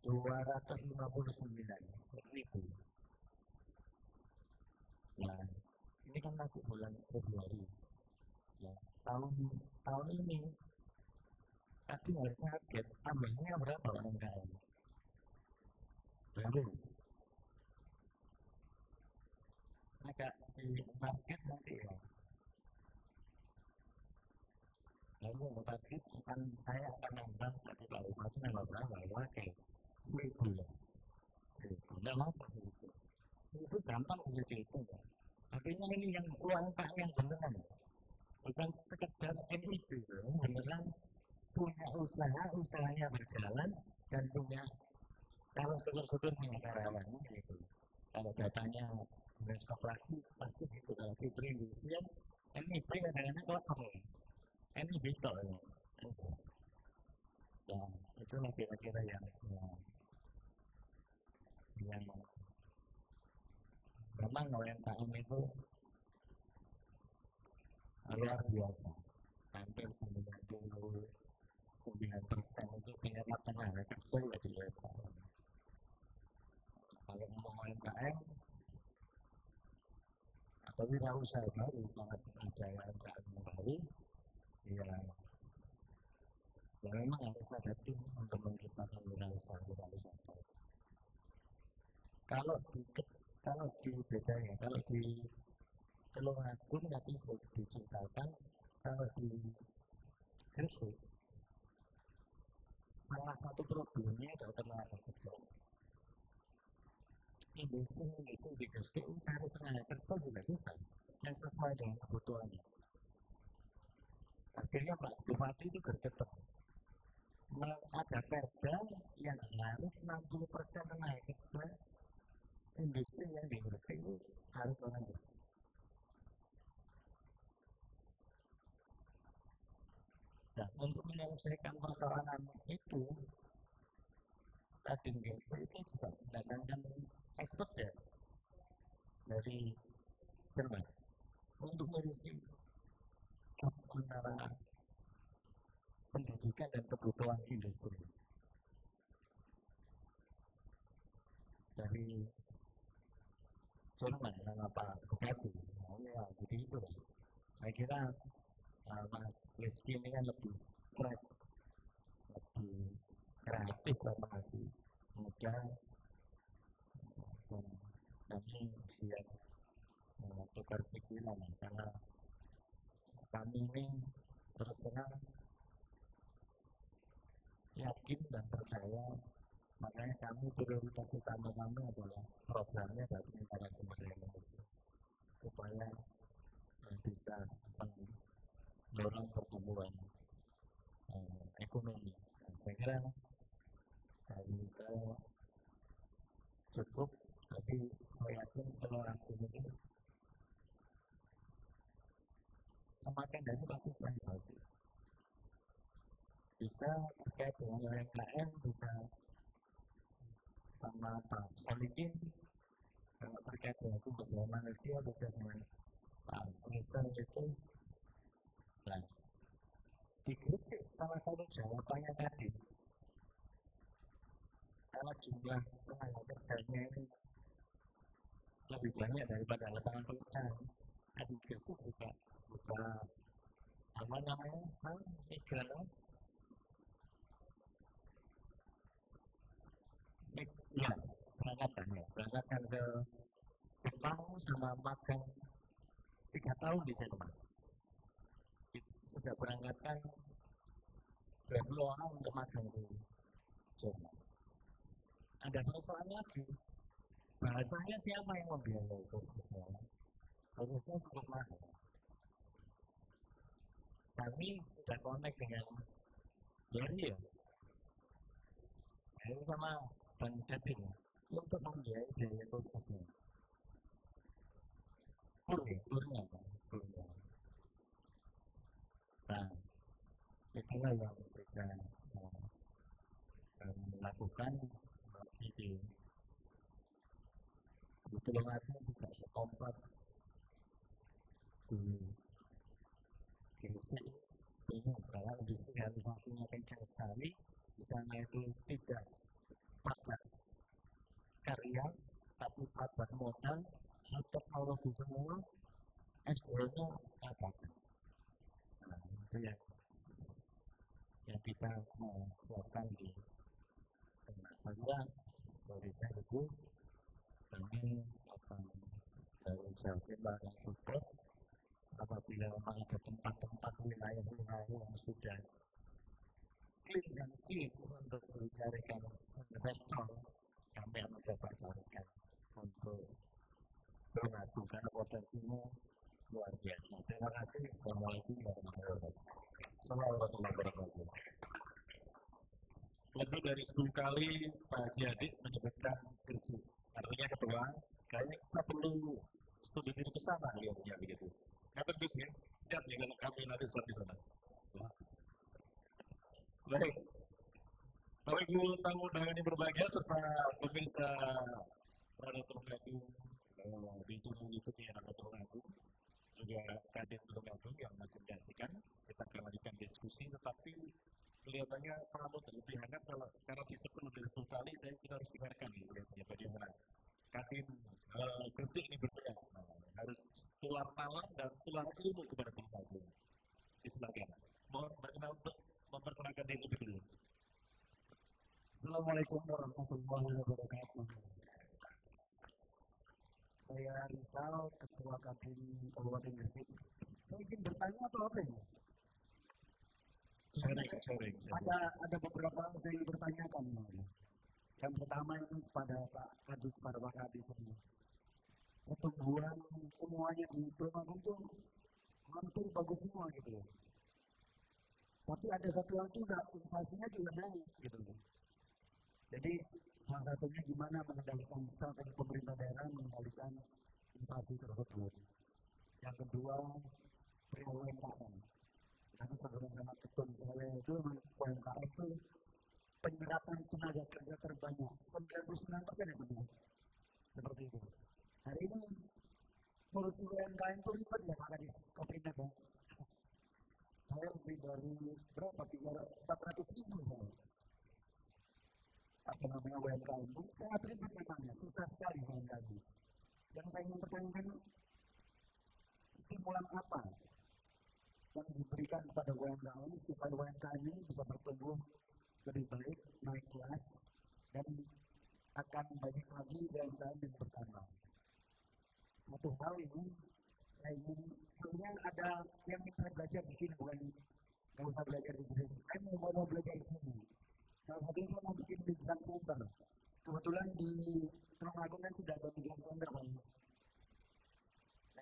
259.000. Nah ini kan masih bulan Februari. Ya, tahun ini tadi harusnya target tambahnya berapa UMKM? Baru agak di market nanti ya. Lalu target akan saya akan nambah tadi Pak Bupati nambah berapa? Oke, 1.000 ya. Tidak apa itu. 1.000 gampang bisa dihitung ya. Artinya ini yang UMKM yang beneran, bukan sekedar NIB, beneran punya usahanya berjalan dan punya kalau syukur-syukur karyawan gitu. Kalau datanya besok lagi pasti gitu. Kalau di perindustrian NIB kadang-kadang kotor. NIB kok ya. Nah, itu kira-kira yang memang UMKM itu luar biasa. Hampir 99% itu penyerap tenaga kerja ya di UMKM. Kalau ngomong UMKM atau wirausaha baru, sangat ada UMKM baru, ya memang harus ada tim untuk menciptakan wirausaha baru. Kalau di bedanya, kalau di Tulung Agung nanti diciptakan, kalau di Gresik salah satu problemnya adalah tenaga kerja. Industri di Gresik cari tenaga kerja juga susah, yang sesuai dengan kebutuhannya. Akhirnya Pak Bupati itu berdebat ada perda yang harus 60% tenaga kerja industri yang di Gresik itu harus orang Gresik. Nah, untuk menyelesaikan persoalan itu, Kadin Gresik itu juga mendatangkan ekspor ya dari Jerman untuk mengisi antara pendidikan dan kebutuhan industri. Dari Jerman nama Pak Bupati, ya jadi itu. Saya kira Mas Rizky ini kan lebih fresh, lebih kreatif dan masih muda dan kami siap tukar pikiran karena kami ini terus terang yakin dan percaya, makanya kami prioritas utama kami adalah programnya dari para kementerian Indonesia supaya bisa mendorong pertumbuhan ekonomi. Saya kira dari saya cukup, tapi saya yakin kalau aku ini semakin dari pasti semakin bagus. Bisa terkait dengan UMKM, bisa sama Pak Solikin, kalau terkait dengan sumber daya manusia, bisa dengan Pak Minister itu. Nah, dikritik salah satu jawabannya tadi, karena jumlah tenaga kerjanya ini lebih banyak daripada lapangan pekerjaan. Tadi itu buka apa namanya, migran, ya berangkatkan ke Jepang sama magang 3 tahun di Jerman. Itu sudah berangkatkan 20 orang untuk magang di Jerman. Ada persoalan lagi, bahasanya siapa yang membiayai kursnya? Kursnya cukup mahal. Kami sudah connect dengan Jerry ya, Jerry sama Bang Jatin untuk membiayai biaya kursnya. Kurnya. Nah, itulah yang kita lakukan di Tulungagung juga sekompak di Gresik. Ini adalah industrialisasinya kencang sekali. Di sana itu tidak padat karya, tapi padat modal, teknologi semua, SDM-nya padat. Nah, itu yang kita siapkan di Tengah Saja. Dari saya itu kami akan dari Jawa Timur dan support apabila memang ada tempat-tempat wilayah-wilayah yang sudah clean dan clean untuk dicarikan investor, kami akan mencoba carikan untuk mengajukan potensinya luar biasa. Terima kasih. Assalamualaikum warahmatullahi wabarakatuh. Lebih dari 10 kali Pak Haji Adik menyebutkan Gresik. Artinya ketua, kayaknya kita perlu studi diri ke sana lihatnya begitu. Kapan Gus ya? Siap ya kalau kami nanti sudah di sana. Baik. Bapak Ibu tamu undangan yang berbahagia serta pemirsa Radio Tulungagung di channel YouTube yang Radio Tulungagung, juga Kadin Tulungagung yang masih menyaksikan, kita akan lanjutkan diskusi, tetapi kelihatannya terlalu terlebih hangat karena disebut lebih 10 kali, kita harus dengarkan kelihatannya bagaimana Kadin Gresik ini berperan harus tular nalar dan tular ilmu kepada Tulungagung. Silakan. Mohon berkenan untuk memperkenalkan diri lebih dulu. Assalamualaikum warahmatullahi wabarakatuh. Saya Rizal, Ketua Kadin Kabupaten Gresik. Saya ingin bertanya atau apa ini? Sharing. Ada beberapa yang saya ingin bertanyakan. Yang pertama itu pada Pak Kadis, pada Pak Kadis ini. Pertumbuhan semuanya di Tulungagung itu hampir bagus semua gitu. Tapi ada satu yang tidak, inflasinya juga naik gitu. Jadi salah satunya gimana mengendalikan strategi pemerintah daerah mengendalikan inflasi tersebut. Yang kedua, UMKM. Karena sebelum sama ketum saya itu UMKM itu penyerapan tenaga kerja terbanyak 99% itu seperti itu. Hari ini solusi UMKM itu ribet ya karena di Kabinet ya. Saya lebih dari berapa? 400.000 saya. Apa namanya UMKM itu sangat ribet memangnya, susah sekali UMKM. Yang saya ingin pertanyakan, stimulan apa yang diberikan kepada UMKM supaya UMKM ini bisa bertumbuh lebih baik, naik kelas, dan akan banyak lagi UMKM yang berkembang. Satu hal ini saya ingin sebenarnya ada yang saya belajar di sini, bukan kalau saya belajar di sini, saya mau belajar di sini. Salah satunya saya mau bikin desain center. Kebetulan di Tulungagung kan sudah ada desain center, Pak.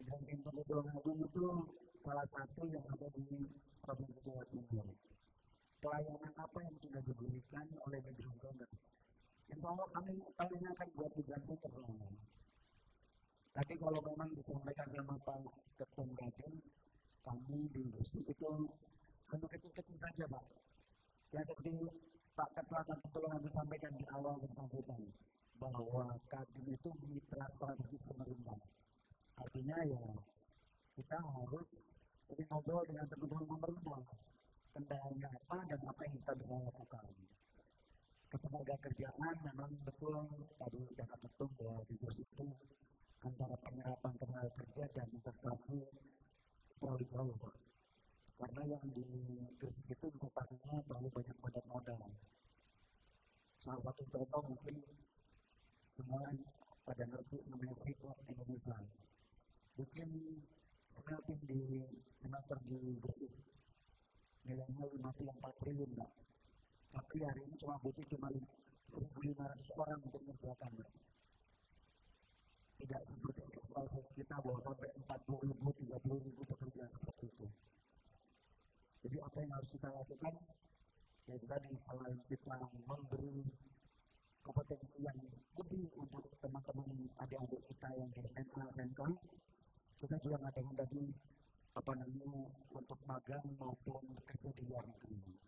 Desain center di Tulungagung itu salah satu yang ada di Provinsi Jawa Timur. Pelayanan apa yang sudah diberikan oleh desain center? Insya Allah kami akan buat desain center. Tapi kalau memang disampaikan sama Pak Ketum Kadin, kami di Gresik itu untuk kecil-kecil saja, Pak. Yang seperti Pak Ketua Kadin tolong sampaikan di awal bersangkutan bahwa Kadin itu mitra strategis pemerintah. Artinya ya kita harus sering ngobrol dengan teman-teman pemerintah. Kendalanya apa dan apa yang kita bisa lakukan. Ketenaga kerjaan memang betul tadi Pak Ketum bahwa di Gresik itu antara penyerapan tenaga kerja dan investasi terlalu jauh, Pak. Karena yang di Gresik itu investasinya terlalu banyak modal. Salah satu contoh mungkin semua pada ngerti namanya Freeport Indonesia. Bikin smelting di semester di Gresik nilainya 54 triliun, Pak. Tapi hari ini butuh 1.500 orang untuk mengerjakan, Pak. Tidak seperti ekspektasi kita bahwa sampai 40.000, 30.000 pekerja seperti itu. Jadi apa yang harus kita lakukan? Ya tadi selain kita memberi kompetensi yang lebih untuk teman-teman adik-adik kita yang di SMA, SMK, kita juga mengadakan tadi untuk magang maupun bekerja di luar negeri.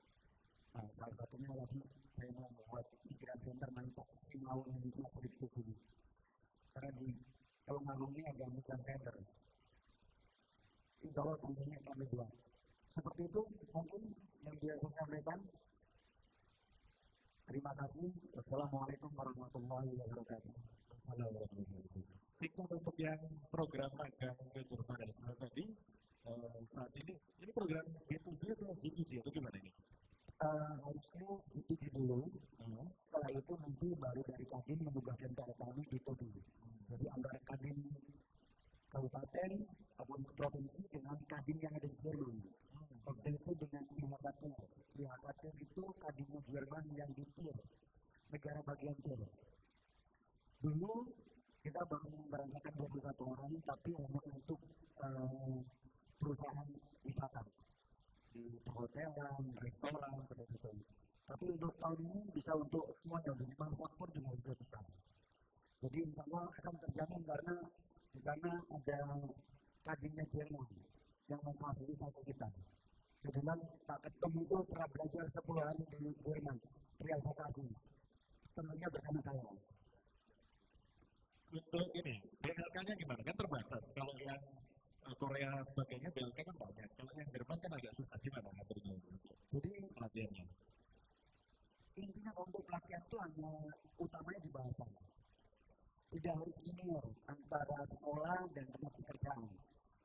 Nah, salah satunya lagi saya mau membuat pikiran center manufacturing mau Indonesia politik ini. Karena di Tulungagung ini ada mitra center. Insya Allah tentunya kami buat. Seperti itu mungkin yang dia sampaikan. Terima kasih. Wassalamualaikum warahmatullahi wabarakatuh. Singkat untuk yang program magang ke Jerman dan Israel tadi, saat ini program B2B atau G2G atau gimana ini? Harusnya G2G dulu. Setelah itu nanti baru dari Kadin menugaskan ke kami B2B. Jadi antara Kadin kabupaten ataupun provinsi dengan Kadin yang ada di Jerman. Waktu itu dengan IHKT. IHKT itu Kadinnya Jerman yang di Tir, negara bagian Tir. Dulu kita baru memberangkatkan 21 orang, tapi hanya untuk perusahaan wisata di perhotelan, restoran, seperti itu. Tapi untuk tahun ini bisa untuk semuanya, jadi manufaktur juga bisa. Jadi insya Allah akan terjamin karena di sana ada Kadinnya Jerman yang memfasilitasi kita. Jadi Pak Ketum itu pernah belajar 10 hari di Jerman, realisasi. Tentunya bersama saya. Untuk ini, BLK-nya gimana? Kan terbatas. Kalau yang Korea sebagainya, BLK kan banyak. Kalau yang Jerman kan agak susah. Gimana ngaturnya? Jadi pelatihannya. Intinya untuk pelatihan itu hanya utamanya di bahasa. Tidak harus linear antara sekolah dan tempat pekerjaan.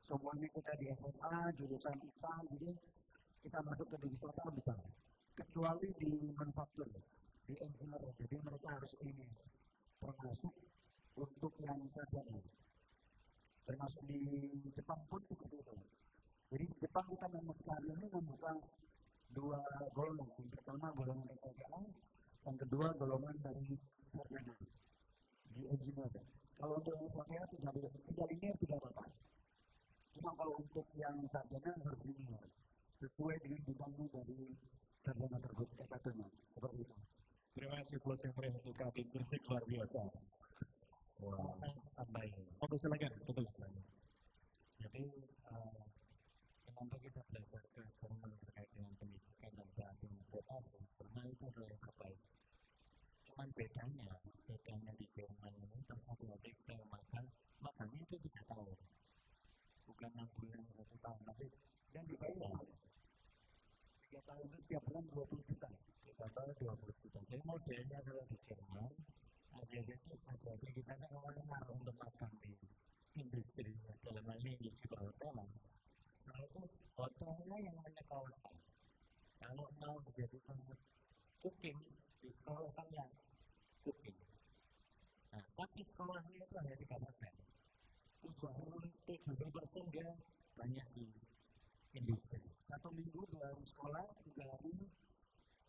Semuanya kita di SMA, jurusan IPA, jadi kita masuk ke divisi apa bisa. Kecuali di manufaktur, di engineer, jadi mereka harus ini termasuk untuk yang sarjana. Termasuk di Jepang pun seperti itu. Jadi di Jepang kita ini membuka 2 golongan. Yang pertama golongan pekerjaan, yang kedua golongan dari sarjana di engineer. Kalau untuk yang sarjana tidak linear tidak apa-apa. Cuma kalau untuk yang sarjana harus linear sesuai dengan bidangnya dari sarjana tersebut S1-nya. Seperti itu. Terima kasih closing prayer untuk Kadin Gresik luar biasa. Wah, tambahin. Oke, silakan. Betul. Jadi kenapa kita belajar ke Jerman terkait dengan pendidikan dan pelatihan investasi? Karena itu adalah yang terbaik. Cuman bedanya di Jerman ini satu hari kita makanya itu 3 tahun, bukan 6 bulan 1 tahun, tapi dan dibayar 3 tahun itu tiap bulan 20 juta, ditambah 20 juta. Jadi modelnya adalah di Jerman. Jadi kita kan orang untuk makan di industri dalam hal ini industri perhotelan. Setelah itu hotelnya yang menyekolahkan. Kalau mau menjadi cooking di sekolah kan yang cooking. Nah, tapi sekolahnya itu hanya 3%. 70% 70% dia banyak di industri. 1 minggu dalam sekolah, 3 hari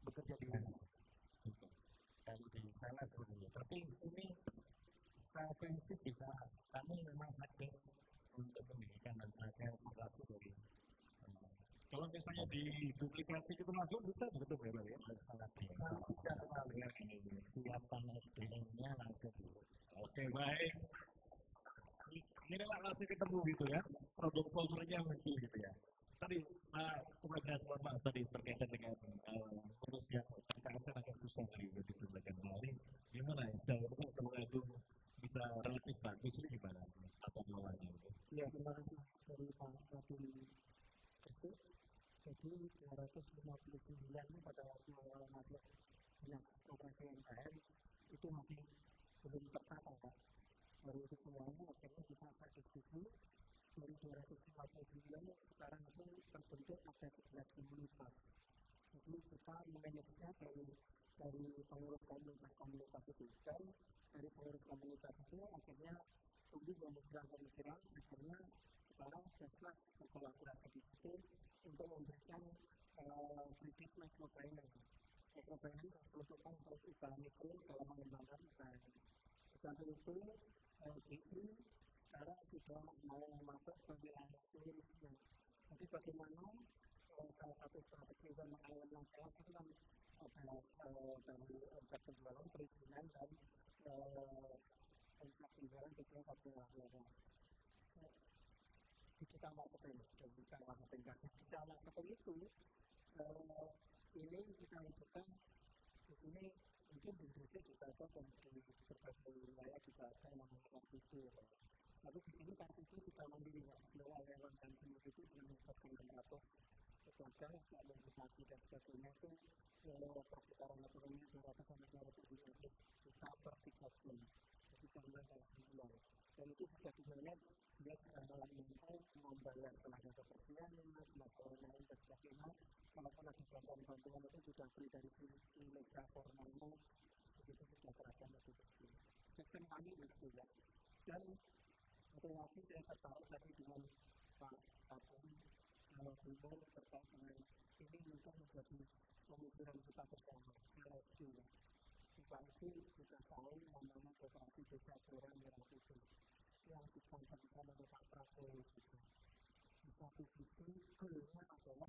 bekerja di rumah. Kalau di sana sebenarnya. Tapi ini secara prinsip bisa, kami memang hadir untuk pendidikan dan tenaga operasi dari kalau misalnya diduplikasi itu langsung bisa betul ya? sangat bisa sekali siapan SDM-nya langsung. Oke, baik. Ini langsung ketemu gitu ya, produk foldernya muncul gitu ya. Tadi kepada Bapak tadi berkaitan dengan produk yang terkait agak susah tadi udah disampaikan kali. Gimana ya, setelah itu Temanggung bisa relatif bagus ini gimana? Atau mulanya? Ya, terima kasih dari Pak Rasul Kristi. Jadi 259 pada waktu awal masuk dinas operasi MKM itu masih belum tertata, Pak. Baru itu semuanya akhirnya kita akan diskusi dari 259 sekarang itu terbentuk ada 11 komunitas. Jadi kita memanagenya dari komunitas itu, dan dari komunitas itu akhirnya tumbuh pemikiran akhirnya sekarang Desmas berkolaborasi di situ untuk memberikan kredit microfinance. Microfinance peruntukan untuk usaha mikro dalam mengembangkan usaha. Di samping itu, BI sekarang sudah mau masuk ke wilayah turisme. Jadi bagaimana salah satu strategi dan elemen saya itu kan dari objek penjualan, perizinan dan objek penjualan kecil satu digital marketing. Digital marketing itu ini kita wujudkan di sini, mungkin di Indonesia juga ada dan di berbagai wilayah juga ada yang menggunakan itu. Tapi di sini kartu itu kita mandiri, lewat dan itu dengan menggunakan generator sebagai stabilisasi dan sebagainya itu perputaran ekonomi 200-250 juta per 3 bulan. Jadi jumlah dalam sebulan. Dan itu sudah dimana dia sudah mulai membayar tenaga kebersihan, lain dan sebagainya. Walaupun ada bantuan itu juga beri dari sisi lega formalnya, begitu sudah seragam itu kecil. Sistem kami itu ya. Dan satu lagi saya tertarik tadi dengan Pak Kapten Jawa Timur terkait dengan ini untuk menjadi pemikiran kita bersama. LFD ya. Kita itu sudah tahu namanya Koperasi Desa Kelurahan Merah Putih yang disampaikan oleh Pak Prabowo itu. Di satu sisi goalnya adalah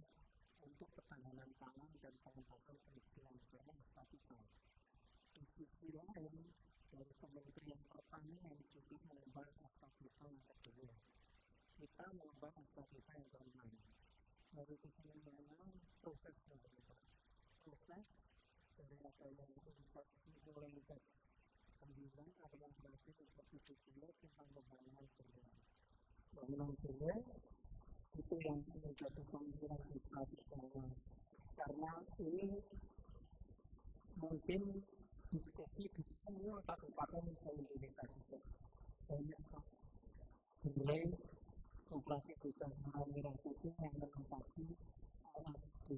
untuk ketahanan pangan dan pengentasan kemiskinan karena stabilitas. Di sisi lain dari Kementerian Pertanian juga mengembang stabilitas yang kedua. Kita mengembang stabilitas yang kelima. Dari sisi mana prosesnya proses dari apa yang mulai lintas 9 ada yang berarti untuk 70 tentang pembangunan sungai. Pembangunan sungai itu yang menjadi pemikiran kita bersama, karena ini mungkin diskusi di semua kabupaten Indonesia juga banyak mulai Koperasi Desa Merah Putih yang menempati LFD.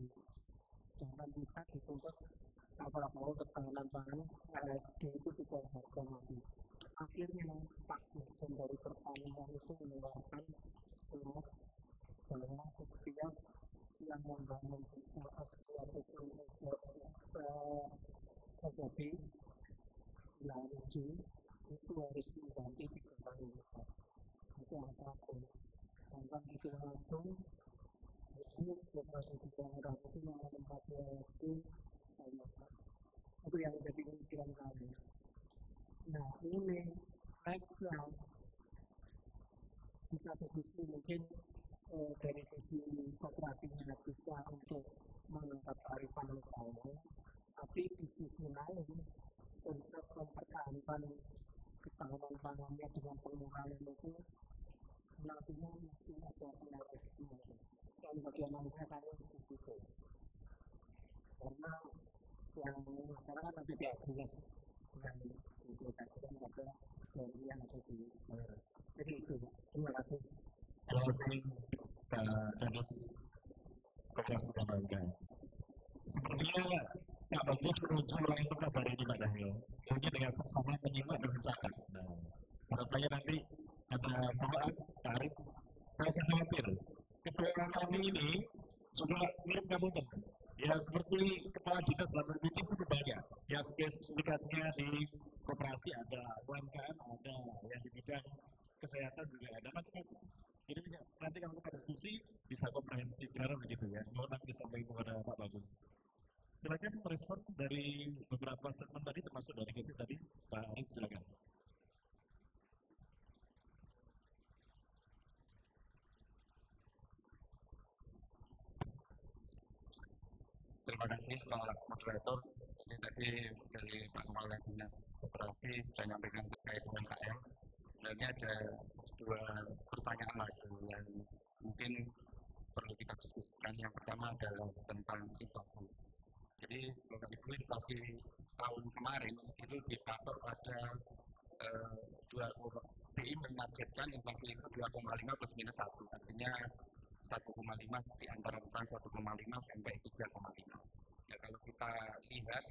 Jangan lupa dituntut Prabowo ketahanan pangan, LFD itu juga harga mati. Akhirnya Pak Dirjen dari Pertanian itu mengeluarkan surat bahwa setiap yang membangun asosiasi ataupun terjadi lanjut itu harus mengganti 3 kali lipat. Itu apapun. Contoh di Tulungagung itu Koperasi Desa Merah Putih yang menempati LFD itu yang jadi pemikiran kami. Nah ini nextnya di satu sisi mungkin dari sisi kooperasinya bisa untuk mengangkat kearifan lokal, tapi di sisi lain konsep mempertahankan ketahanan pangannya dengan pengurangan itu nantinya mesti ada pengaruhnya. Dan bagaimana saya kali itu karena yang masyarakat nanti tidak jelas dengan implikasikan pada dari yang ada di daerah. Jadi itu, terima kasih. Terima kasih Pak Danis Koperasi Bangga. Sepertinya Pak Bagus menuju lain tempat dari ini Pak Daniel. Mungkin dengan sama menyimak dan mencatat. Harapannya nanti ada tambahan tarif. Saya khawatir ketua kami ini juga mirip Kabupaten. Ya seperti kepala dinas lalu lintas itu banyak. Ya spesifikasinya di koperasi ada, UMKM ada, yang di bidang kesehatan juga ada macam-macam. Jadi nanti kalau kita diskusi bisa komprehensif benar begitu ya. Mohon nanti disampaikan kepada Pak Bagus. Silakan merespon dari beberapa statement tadi termasuk dari Gesi tadi, Pak Arif silakan. Terima kasih Pak Moderator. Jadi tadi dari Pak Kepala Dinas Koperasi sudah menyampaikan terkait UMKM. Sebenarnya ada dua pertanyaan lagi yang mungkin perlu kita diskusikan. Yang pertama adalah tentang inflasi. Jadi Bapak Ibu, inflasi tahun kemarin itu dipatok pada BI menargetkan inflasi itu 2,5 plus minus 1, artinya 1,5 di antara 1,5 sampai 3,5. Ya kalau kita lihat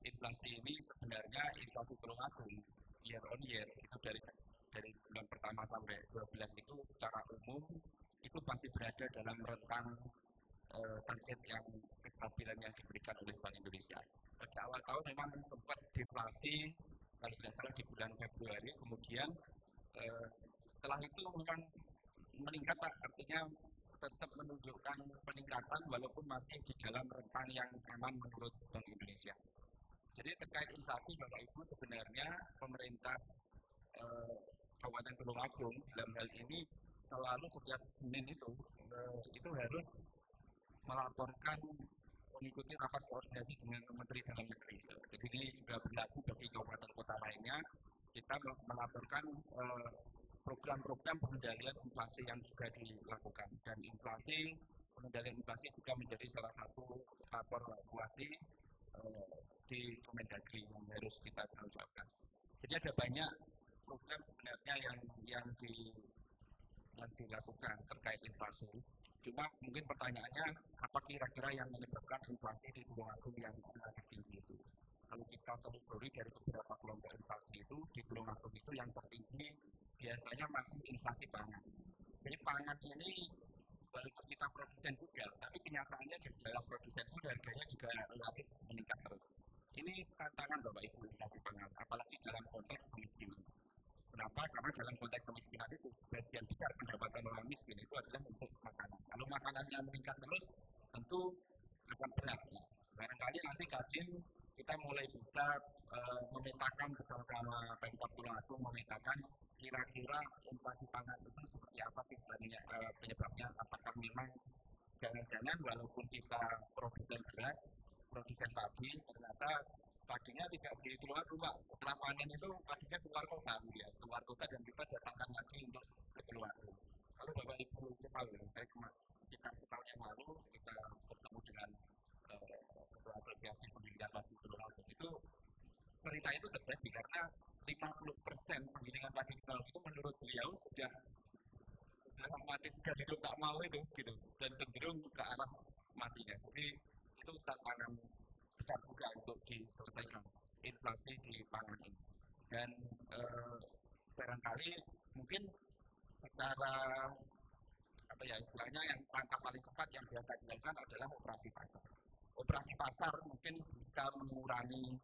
inflasi ini sebenarnya inflasi Tulungagung year on year itu dari bulan pertama sampai 12 itu secara umum itu masih berada dalam rentang target yang kestabilan yang diberikan oleh Bank Indonesia. Pada awal tahun memang sempat deflasi kalau tidak salah di bulan Februari, kemudian setelah itu memang meningkat Pak, artinya tetap menunjukkan peningkatan walaupun masih di dalam rentang yang aman menurut Bank Indonesia. Jadi terkait inflasi Bapak Ibu, sebenarnya pemerintah Kabupaten Tulungagung dalam hal ini selalu setiap Senin itu harus melaporkan mengikuti rapat koordinasi dengan Menteri Dalam Negeri. Jadi ini juga berlaku bagi kabupaten kota lainnya. Kita melaporkan program-program pengendalian inflasi yang juga dilakukan, dan pengendalian inflasi juga menjadi salah satu lapor evaluasi di Kemendagri yang harus kita lakukan. Jadi ada banyak program sebenarnya yang dilakukan terkait inflasi. Cuma mungkin pertanyaannya, apa kira-kira yang menyebabkan inflasi di Tulungagung yang relatif tinggi itu? Kalau kita telusuri dari beberapa kelompok inflasi itu, di Tulungagung itu yang tertinggi biasanya masih inflasi pangan. Jadi pangan ini walaupun kita produsen juga, tapi kenyataannya di dalam produsen itu harganya juga relatif meningkat terus. Ini tantangan Bapak Ibu inflasi pangan, apalagi dalam konteks kemiskinan. Kenapa? Karena dalam konteks kemiskinan itu sebagian besar pendapatan orang miskin itu adalah untuk makanan. Kalau makanannya meningkat terus, tentu akan berat. Barangkali nanti Kadin kita mulai bisa memetakan bersama Pemkab Tulungagung, memetakan kira-kira inflasi pangan itu seperti apa sih penyebabnya. Apakah memang jangan-jangan walaupun kita produsen beras, produsen padi, ternyata padinya tidak di Tulungagung Pak. Setelah panen itu padinya keluar kota, ya, keluar kota dan kita datangkan lagi untuk ke Tulungagung. Kalau Bapak Ibu tahu, kita setahun yang lalu kita bertemu dengan Ketua Asosiasi Pendidikan Padi Tulungagung. Itu cerita itu terjadi karena 50% penggilingan padi Tulungagung itu menurut beliau sudah mati dan hidup tak mau itu gitu, dan cenderung ke arah matinya. Jadi itu tantangan besar juga untuk diselesaikan inflasi di pangan ini. Dan barangkali mungkin secara istilahnya yang langkah paling cepat yang biasa dilakukan adalah operasi pasar. Operasi pasar mungkin bisa mengurangi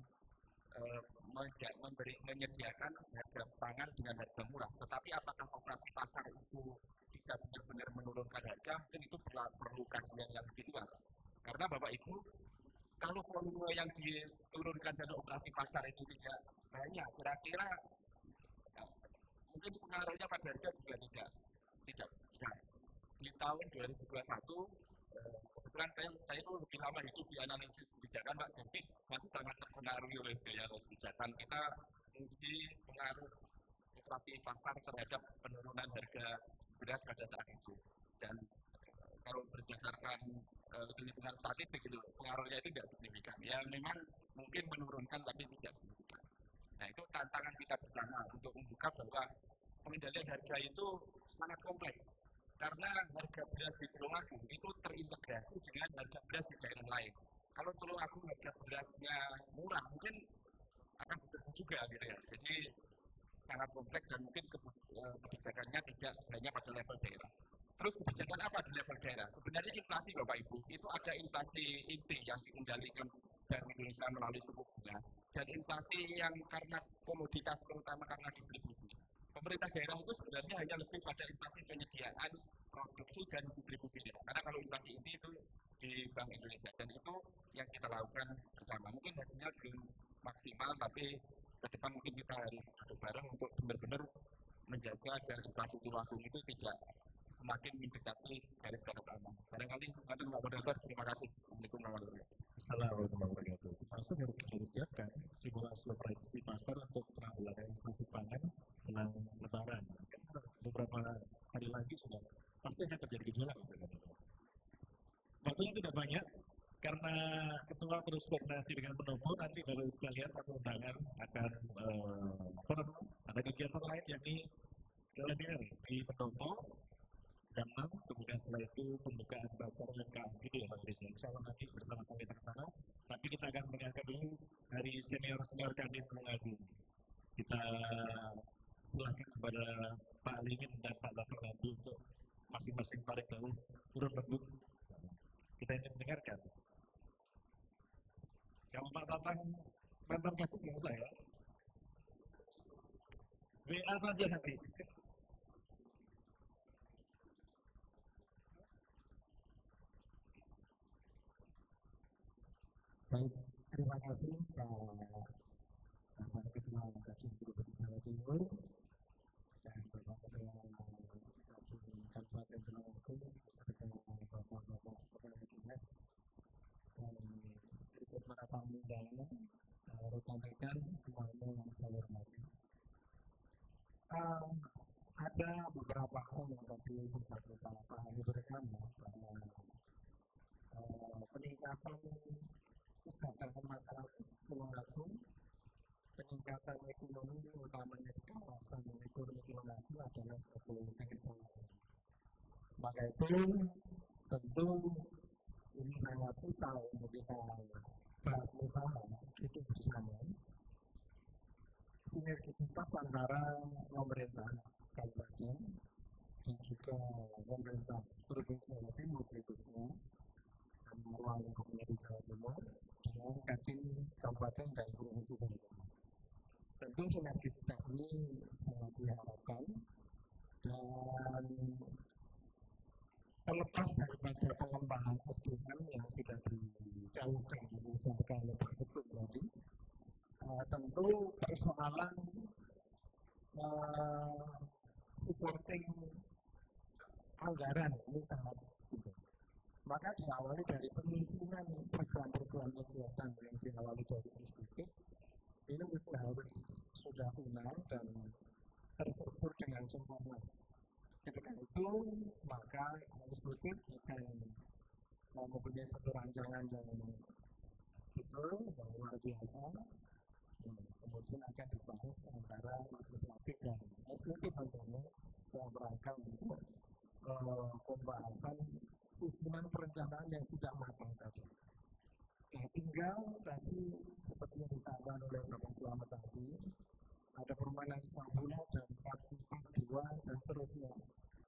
menyediakan harga pangan dengan harga murah. Tetapi apakah operasi pasar itu tidak benar-benar menurunkan harga? Mungkin itu perlu kajian yang lebih luas. Karena Bapak Ibu, kalau volume yang diturunkan dari operasi pasar itu tidak banyak, kira-kira mungkin pengaruhnya pada harga juga tidak besar. Di tahun 2021, kebetulan saya itu lebih lama hidup di analisis kebijakan Pak, jadi masih sangat terpengaruhi oleh biaya kebijakan. Kita fungsi pengaruh inflasi pasar terhadap penurunan harga beras pada saat itu. Dan kalau berdasarkan hitungan statistik itu pengaruhnya itu tidak signifikan. Ya memang mungkin menurunkan tapi tidak signifikan. Nah itu tantangan kita bersama untuk membuka bahwa pengendalian harga itu sangat kompleks. Karena harga beras di Tulungagung itu terintegrasi dengan harga beras di daerah lain. Kalau Tulungagung harga berasnya murah, mungkin akan disebut juga gitu ya. Jadi sangat kompleks dan mungkin kebijakannya tidak hanya pada level daerah. Terus kebijakan apa di level daerah? Sebenarnya inflasi Bapak Ibu, itu ada inflasi inti yang dikendalikan Bank Indonesia melalui suku bunga, dan inflasi yang karena komoditas terutama karena distribusi. Pemerintah daerah itu sebenarnya hanya lebih pada inflasi penyediaan, produksi, dan distribusi. Karena kalau inflasi inti itu di Bank Indonesia, dan itu yang kita lakukan bersama. Mungkin hasilnya belum maksimal, tapi ke depan mungkin kita harus duduk bareng untuk benar-benar menjaga agar inflasi tulanggung itu tidak semakin mendekati garis batas aman. Barangkali nanti Pak Moderator, terima kasih. Assalamualaikum warahmatullahi wabarakatuh. Assalamualaikum warahmatullahi wabarakatuh. Pasar harus disiapkan simulasi prediksi pasar untuk penanggulangan inflasi pangan jelang Lebaran. Beberapa hari lagi sudah pasti akan terjadi gejolak. Waktunya tidak banyak karena ketua terus koordinasi dengan Pendopo. Nanti baru sekalian satu undangan akan ada kegiatan lain yakni LDR di Pendopo jam 6, kemudian setelah itu pembukaan pasar UMKM gitu ya Pak Chris. Insya Allah nanti bersama-sama kita ke sana. Tapi kita akan mendengarkan dulu dari senior Kadin Tulungagung. Kita silakan kepada Pak Limin dan Pak Bapak Nanti untuk masing-masing paling dahulu turun berduk. Kita ingin mendengarkan. Yang Pak Tatang mantan kasus yang saya, WA saja nanti. Baik, terima kasih Pak Ketua Kadin Gubernur Jawa Timur dan Bapak Ketua Kadin Kabupaten Tulungagung beserta Bapak-Bapak Kepala Dinas dan berikut para tamu undangan, rekan-rekan semuanya yang saya hormati. Ada beberapa hal yang tadi Bapak Ali berkata bahwa peningkatan kesadaran masyarakat Tulungagung, peningkatan ekonomi utamanya di kawasan ekonomi Tulungagung adalah suatu keniscayaan. Maka itu tentu ini melewati tahun kita berusaha itu bersama sinergisitas antara pemerintah kabupaten dan juga pemerintah provinsi Jawa Timur berikutnya, ruang lingkupnya di Jawa Timur dengan Kadin Kabupaten dan Provinsi Jawa Timur. Tentu sinergisitas ini sangat diharapkan dan terlepas daripada pengembangan SDM yang sudah dijauhkan diusahakan oleh Pak Ketum tadi, tentu persoalan supporting anggaran ini sangat penting. Maka diawali dari penyusunan program-program kegiatan yang diawali dari eksekutif ini harus sudah final dan terstruktur dengan sempurna. Ketika itu maka eksekutif akan mempunyai satu rancangan yang betul bahwa biasa kemudian akan dibahas antara legislatif dan eksekutif tentunya dalam rangka untuk pembahasan susunan perencanaan yang sudah matang tadi. Nah, tinggal tadi seperti yang disampaikan oleh Bapak Selamat tadi, ada permainan sepak bola dan 4-4-2 dan seterusnya.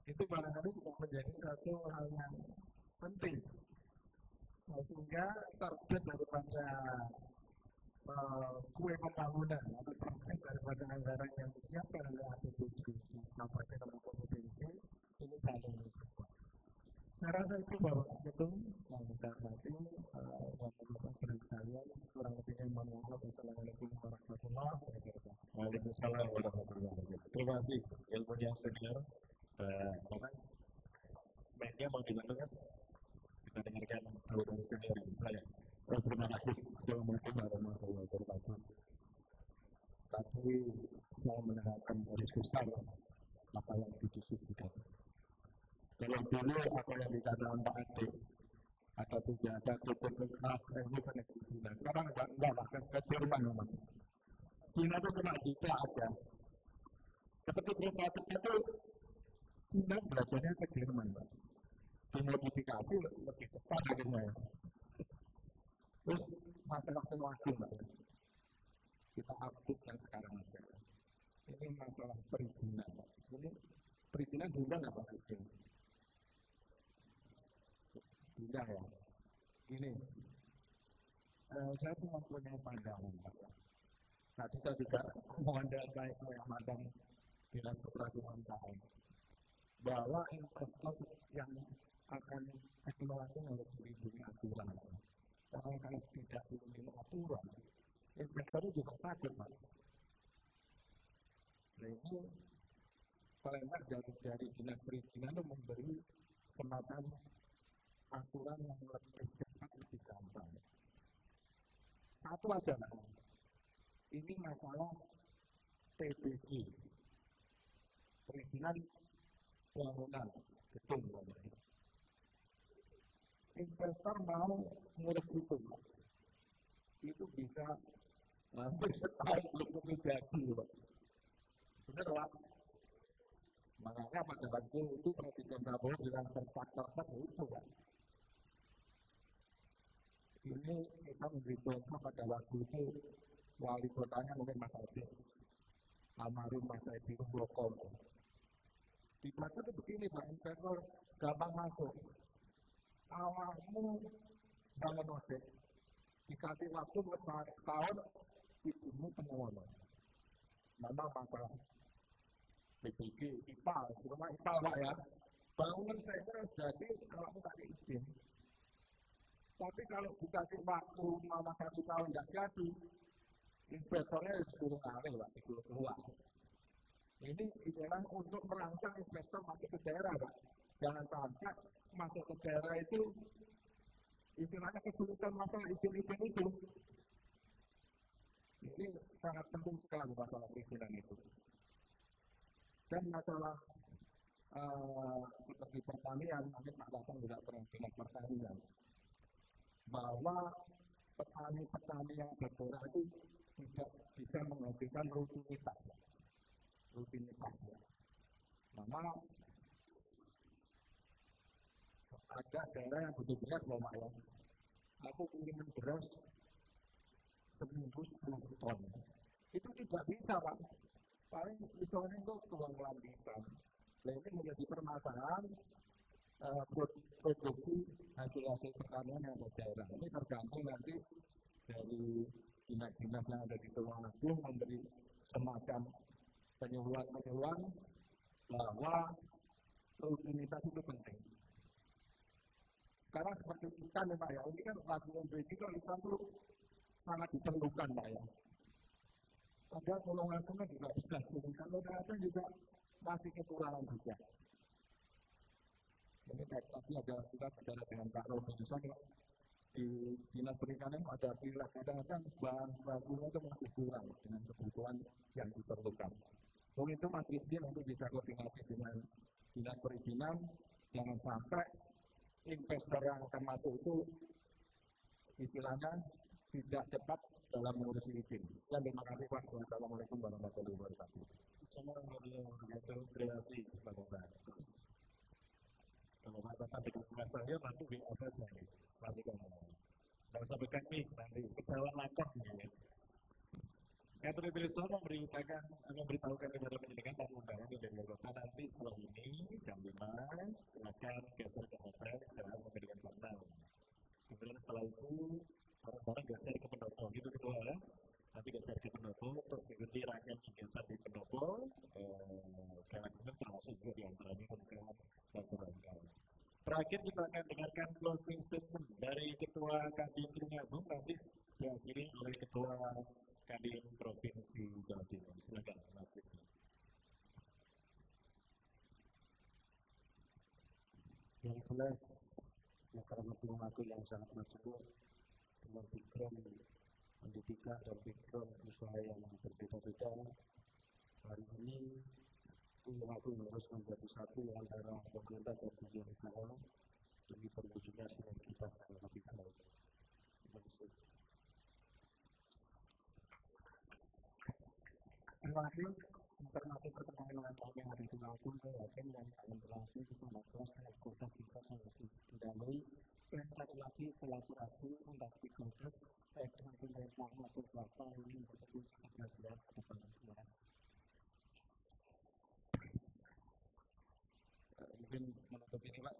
Itu barangkali juga menjadi satu hal yang penting. Nah, sehingga target daripada kue pembangunan atau target daripada anggaran yang disiapkan oleh APBD Kabupaten dan Provinsi ini saling support. Saya rasa itu Bapak Ketum yang saya hormati, Bapak Saudara sekalian, kurang lebihnya mohon maaf. Wassalamualaikum warahmatullahi wabarakatuh. Waalaikumsalam warahmatullahi wabarakatuh. Terima kasih ilmunya senior. Bapak, baiknya mau dibantu Mas? Kita dengarkan dahulu dari senior saya. Terima kasih. Assalamualaikum warahmatullahi wabarakatuh. Tapi saya mendengarkan garis besar apa yang didiskusikan. Kalau dulu apa yang dikatakan Pak Ade, ada tujuan, ada tujuan ini penelitian. Sekarang enggak bahkan ke Jerman memang. Cina itu cuma kita aja. Seperti kereta api itu Cina belajarnya ke Jerman, Pak. Dimodifikasi lebih cepat akhirnya. Terus masalah waktu Pak. Kita update yang sekarang aja. Ini masalah perizinan. Ini perizinan diundang apa izin? Diundang ya. Gini, saya cuma punya pandangan. Tadi saya juga mengandalkan yang madam dengan keberagaman bahwa investor yang akan eksplorasi harus dilindungi aturan. Karena kalau tidak dilindungi aturan, investor juga takut, Pak. Nah ini paling dari dinas perizinan itu memberi semacam aturan yang lebih cepat, lebih gampang. Satu aja, Pak. Ini masalah PBG, perizinan bangunan gedung. Investor mau ngurus itu bisa hampir setahun belum jadi. Benar Pak? Makanya pada waktu itu Presiden Prabowo bilang terpak itu Pak. Ini kita memberi contoh pada waktu itu wali kotanya mungkin Mas Adi, almarhum Mas Adi Blokol. Di Batam itu begini Pak, investor gampang masuk. Awalmu bangun ojek, dikasih waktu buat tahun, ibumu pengelola. Memang masalah BPG, IPAL, rumah IPAL Pak ya. Bangunan saya jadi kalau tak izin. Tapi kalau dikasih waktu mama 1 tahun tidak jadi, investornya disuruh ngalih Pak, disuruh keluar. Ini istilahnya untuk merangsang investor masuk ke daerah Pak. Jangan sampai masuk ke daerah itu istilahnya kesulitan masalah izin-izin itu. Ini sangat penting sekali masalah perizinan itu. Dan masalah seperti pertanian, nanti Pak Datang juga pernah dengan pertanian. Bahwa petani-petani yang bergerak itu tidak bisa menghasilkan rutinitas. Maka ada daerah yang butuh beras loh Pak ya. Aku ingin beras seminggu 10 ton. Itu tidak bisa Pak. Paling misalnya itu tuang lampisan. Nah ini menjadi permasalahan produksi hasil pertanian yang ada daerah. Ini tergantung nanti dari dinas-dinas yang ada di Tulung Agung memberi semacam penyuluhan bahwa rutinitas itu penting. Karena seperti ikan ya Pak ya, ini kan lagu MBG kan ikan itu sangat diperlukan Pak ya. Ada Tulung Agungnya juga bekas, kalau ada juga masih kekurangan juga. Ini tadi ada kita bicara dengan Pak Romo di sana, di dinas perikanan ada pilah kadang-kadang bahan bakunya itu masih kurang dengan kebutuhan yang diperlukan. Untuk itu Mas Rizkin untuk bisa koordinasi dengan dinas perizinan, jangan sampai investor yang akan masuk itu istilahnya tidak cepat dalam mengurus izin. Dan terima kasih Pak. Wassalamualaikum warahmatullahi wabarakatuh. Assalamualaikum warahmatullahi wabarakatuh. Terima kasih. Kalau Bapak dengan masalahnya nanti di akses lagi, masih ngomong. Kalau sampai teknik nanti ketahuan langkah ya. Yang terpilih memberitahukan kepada penyidikan dan undangan yang dari kota nanti setelah ini jam 5 silakan geser ke hotel dan memberikan jurnal. Kemudian setelah itu orang-orang geser ke pendopo gitu ketua ya. Nanti geser ke pendopo untuk mengikuti rangkaian kegiatan di pendopo. Karena itu termasuk juga di antaranya pembukaan dan sebagainya. Terakhir kita akan dengarkan closing statement dari Ketua Kadin Tulung Agung nanti diakhiri oleh Ketua Kadin Provinsi Jawa Timur. Silakan Mas Diki. Yang jelas, masyarakat Tulung Agung yang sangat majemuk dengan background pendidikan dan background usaha yang berbeda-beda. Hari ini Tulung Agung harus menjadi satu antara pemerintah dan dunia usaha demi terwujudnya sinergitas yang lebih baik. Terima kasih. Informasi perkembangan UMKM yang ada di Tulung Agung, saya yakin yang akan berlangsung bisa melakukan proses bisa sangat didalui. Dan satu lagi kolaborasi antar stakeholders baik dengan pemerintah maupun swasta ini menjadi keberhasilan ke depan. Terima kasih. izin menutup ini Pak,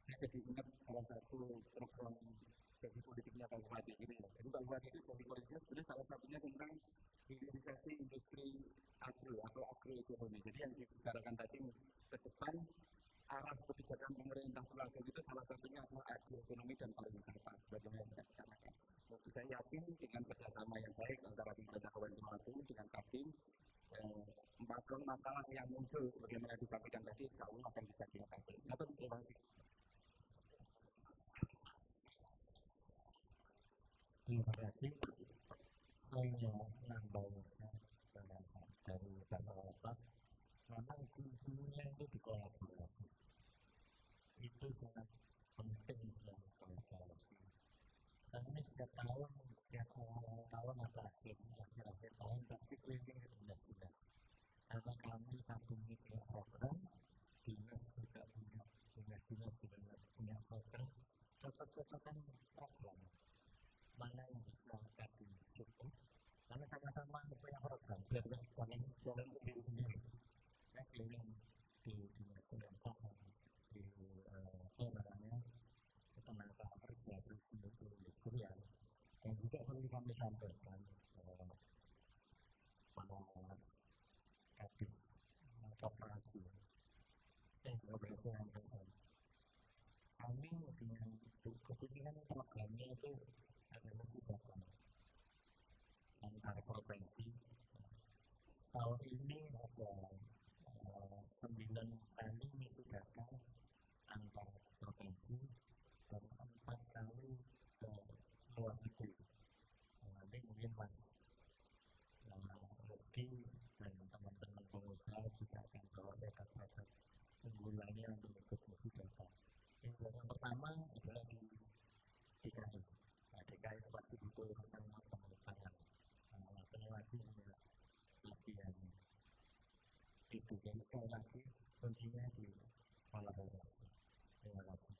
saya jadi ingat salah satu program janji politiknya Pak Bupati ini. Jadi Pak Bupati itu janji politiknya sebenarnya salah satunya tentang hilirisasi industri agro atau agroekonomi. Jadi yang dibicarakan tadi ke depan arah kebijakan pemerintah Tulungagung itu salah satunya adalah agroekonomi dan pariwisata sebagaimana yang kita bicarakan. Saya yakin dengan kerjasama yang baik antara pemerintah Kabupaten Tulungagung dengan Kadin, empat masalah yang muncul bagaimana disampaikan tadi, insya Allah akan bisa diatasi. Terima kasih. Terima kasih. Saya nambahnya dari Bapak. Memang kuncinya itu di kolaborasi. Itu sangat penting dalam kolaborasi. Kami setiap tahun, setiap awal tahun atau akhir tahun pasti keliling ke dinas-dinas. Karena kami satu punya program, dinas juga punya dinas-dinas juga punya program, cocok-cocokan program. Mana yang bisa cukup? Karena sama-sama punya program, biar jangan jalan sendiri-sendiri. Saya keliling di dinas-dinas di tenaga kerja terus untuk industrian dan juga perlu kami sampaikan pada Kadis Koperasi juga berhasil sampaikan kami dengan kepentingan programnya itu adalah sifatkan antar provinsi. Tahun ini ada 9 kali misi dagang antar provinsi dan 4 kali ke luar negeri. Nanti mungkin Mas Rizky dan teman-teman pengusaha juga akan bawa produk-produk unggulannya untuk ikut misi dagang. Yang pertama adalah di DKI. Nah, DKI itu pasti butuh sama pengusahaan. Makanya lagi latihan itu. Jadi sekali lagi kuncinya di kolaborasi. Terima kasih.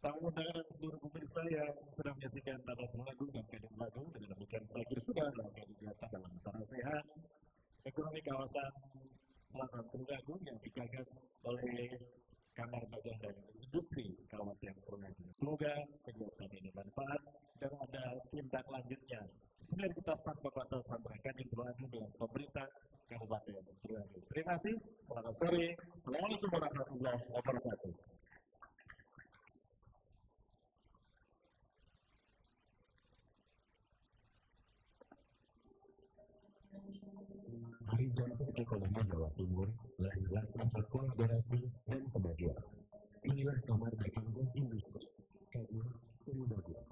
Tamu undangan dan seluruh pemirsa yang sudah menyaksikan Tata Tulungagung dan Kadin Tulungagung dengan demikian berakhir sudah dalam kegiatan dalam sarana sehat ekonomi kawasan Selatan Tulungagung yang digagas oleh Kamar Dagang dan Industri Kabupaten Tulungagung. Semoga kegiatan ini bermanfaat dan ada tindak lanjutnya. Sebelum kita start pembahasan sampaikan yang berlangsung dengan pemerintah Kabupaten Tulungagung. Terima kasih. Selamat sore. Assalamualaikum warahmatullahi wabarakatuh. Hari Jantung Ekonomi Jawa Timur lahirlah rasa kolaborasi dan kemajuan. Inilah Kamar Dagang dan Industri Kadin Tulungagung.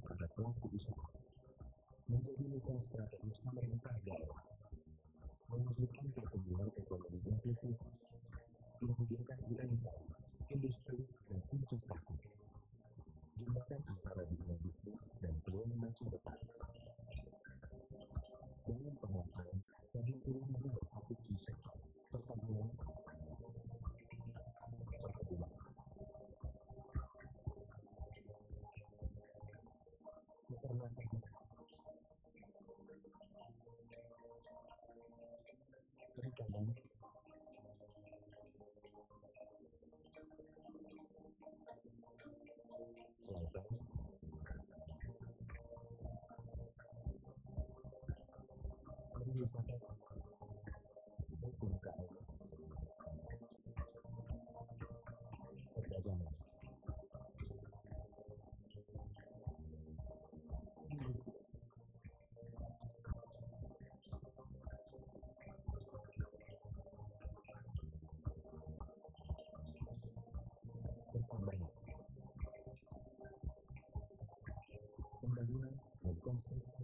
Pada pelaku usaha menjadi mitra strategis pemerintah daerah, mewujudkan pertumbuhan ekonomi inklusif, menghadirkan UMKM, industri dan investasi, jembatan antara dunia bisnis dan peluang masa depan. Dalam penguasaan, Kadin Tulungagung berfokus di sektor pertanian, perkebunan, peternakan, perikanan, kelautan, pariwisata, maupun KL, perdagangan, industri, pertambangan, pembangunan dan konstruksi,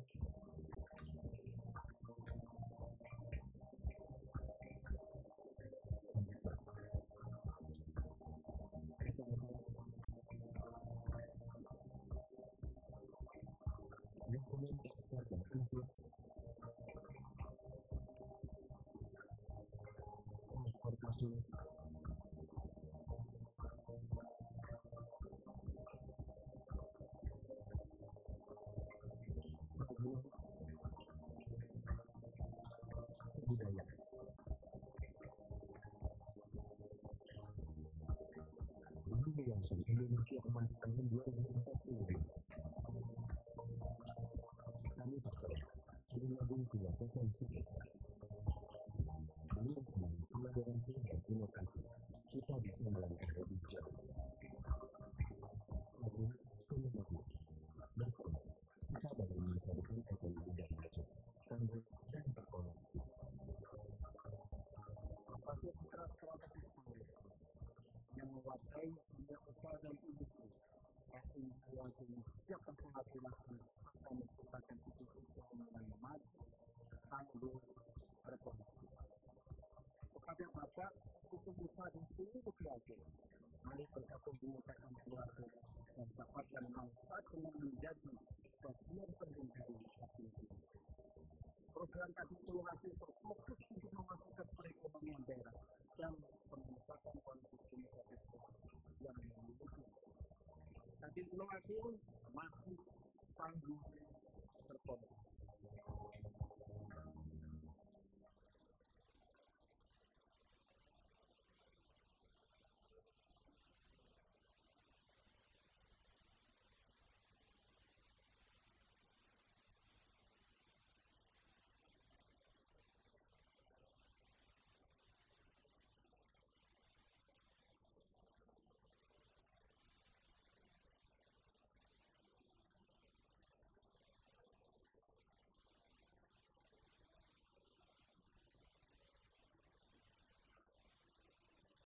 lingkungan ekspor dan impor, transportasi, langsung Indonesia Emas tahun 2040. Kami percaya Tulungagung punya potensi. Dengan semangat kolaborasi dan inovasi, kita bisa melangkah lebih jauh. Lalu, Tulungagung bersama kita bangun masa depan ekonomi dan maju, tangguh dan berkolaborasi. Bagi keras-keras yang mewadai dunia usaha dan industri, pasti Tulungagung siap penghasilan akan menciptakan ekosistem yang maju, tangguh, berkolaborasi. Kepada Bapak, hukum usaha di seluruh keluarga, mari bersatu mengusahakan keluarga dan dapatkan manfaat dengan menjadi bagian penting dari aktivitas. Program tadi Tulungagung berfokus untuk memasukkan perekonomian daerah dan peningkatan kualitas demokrasi yang memiliki. Tadi Tulungagung masih tangguh berkolaborasi.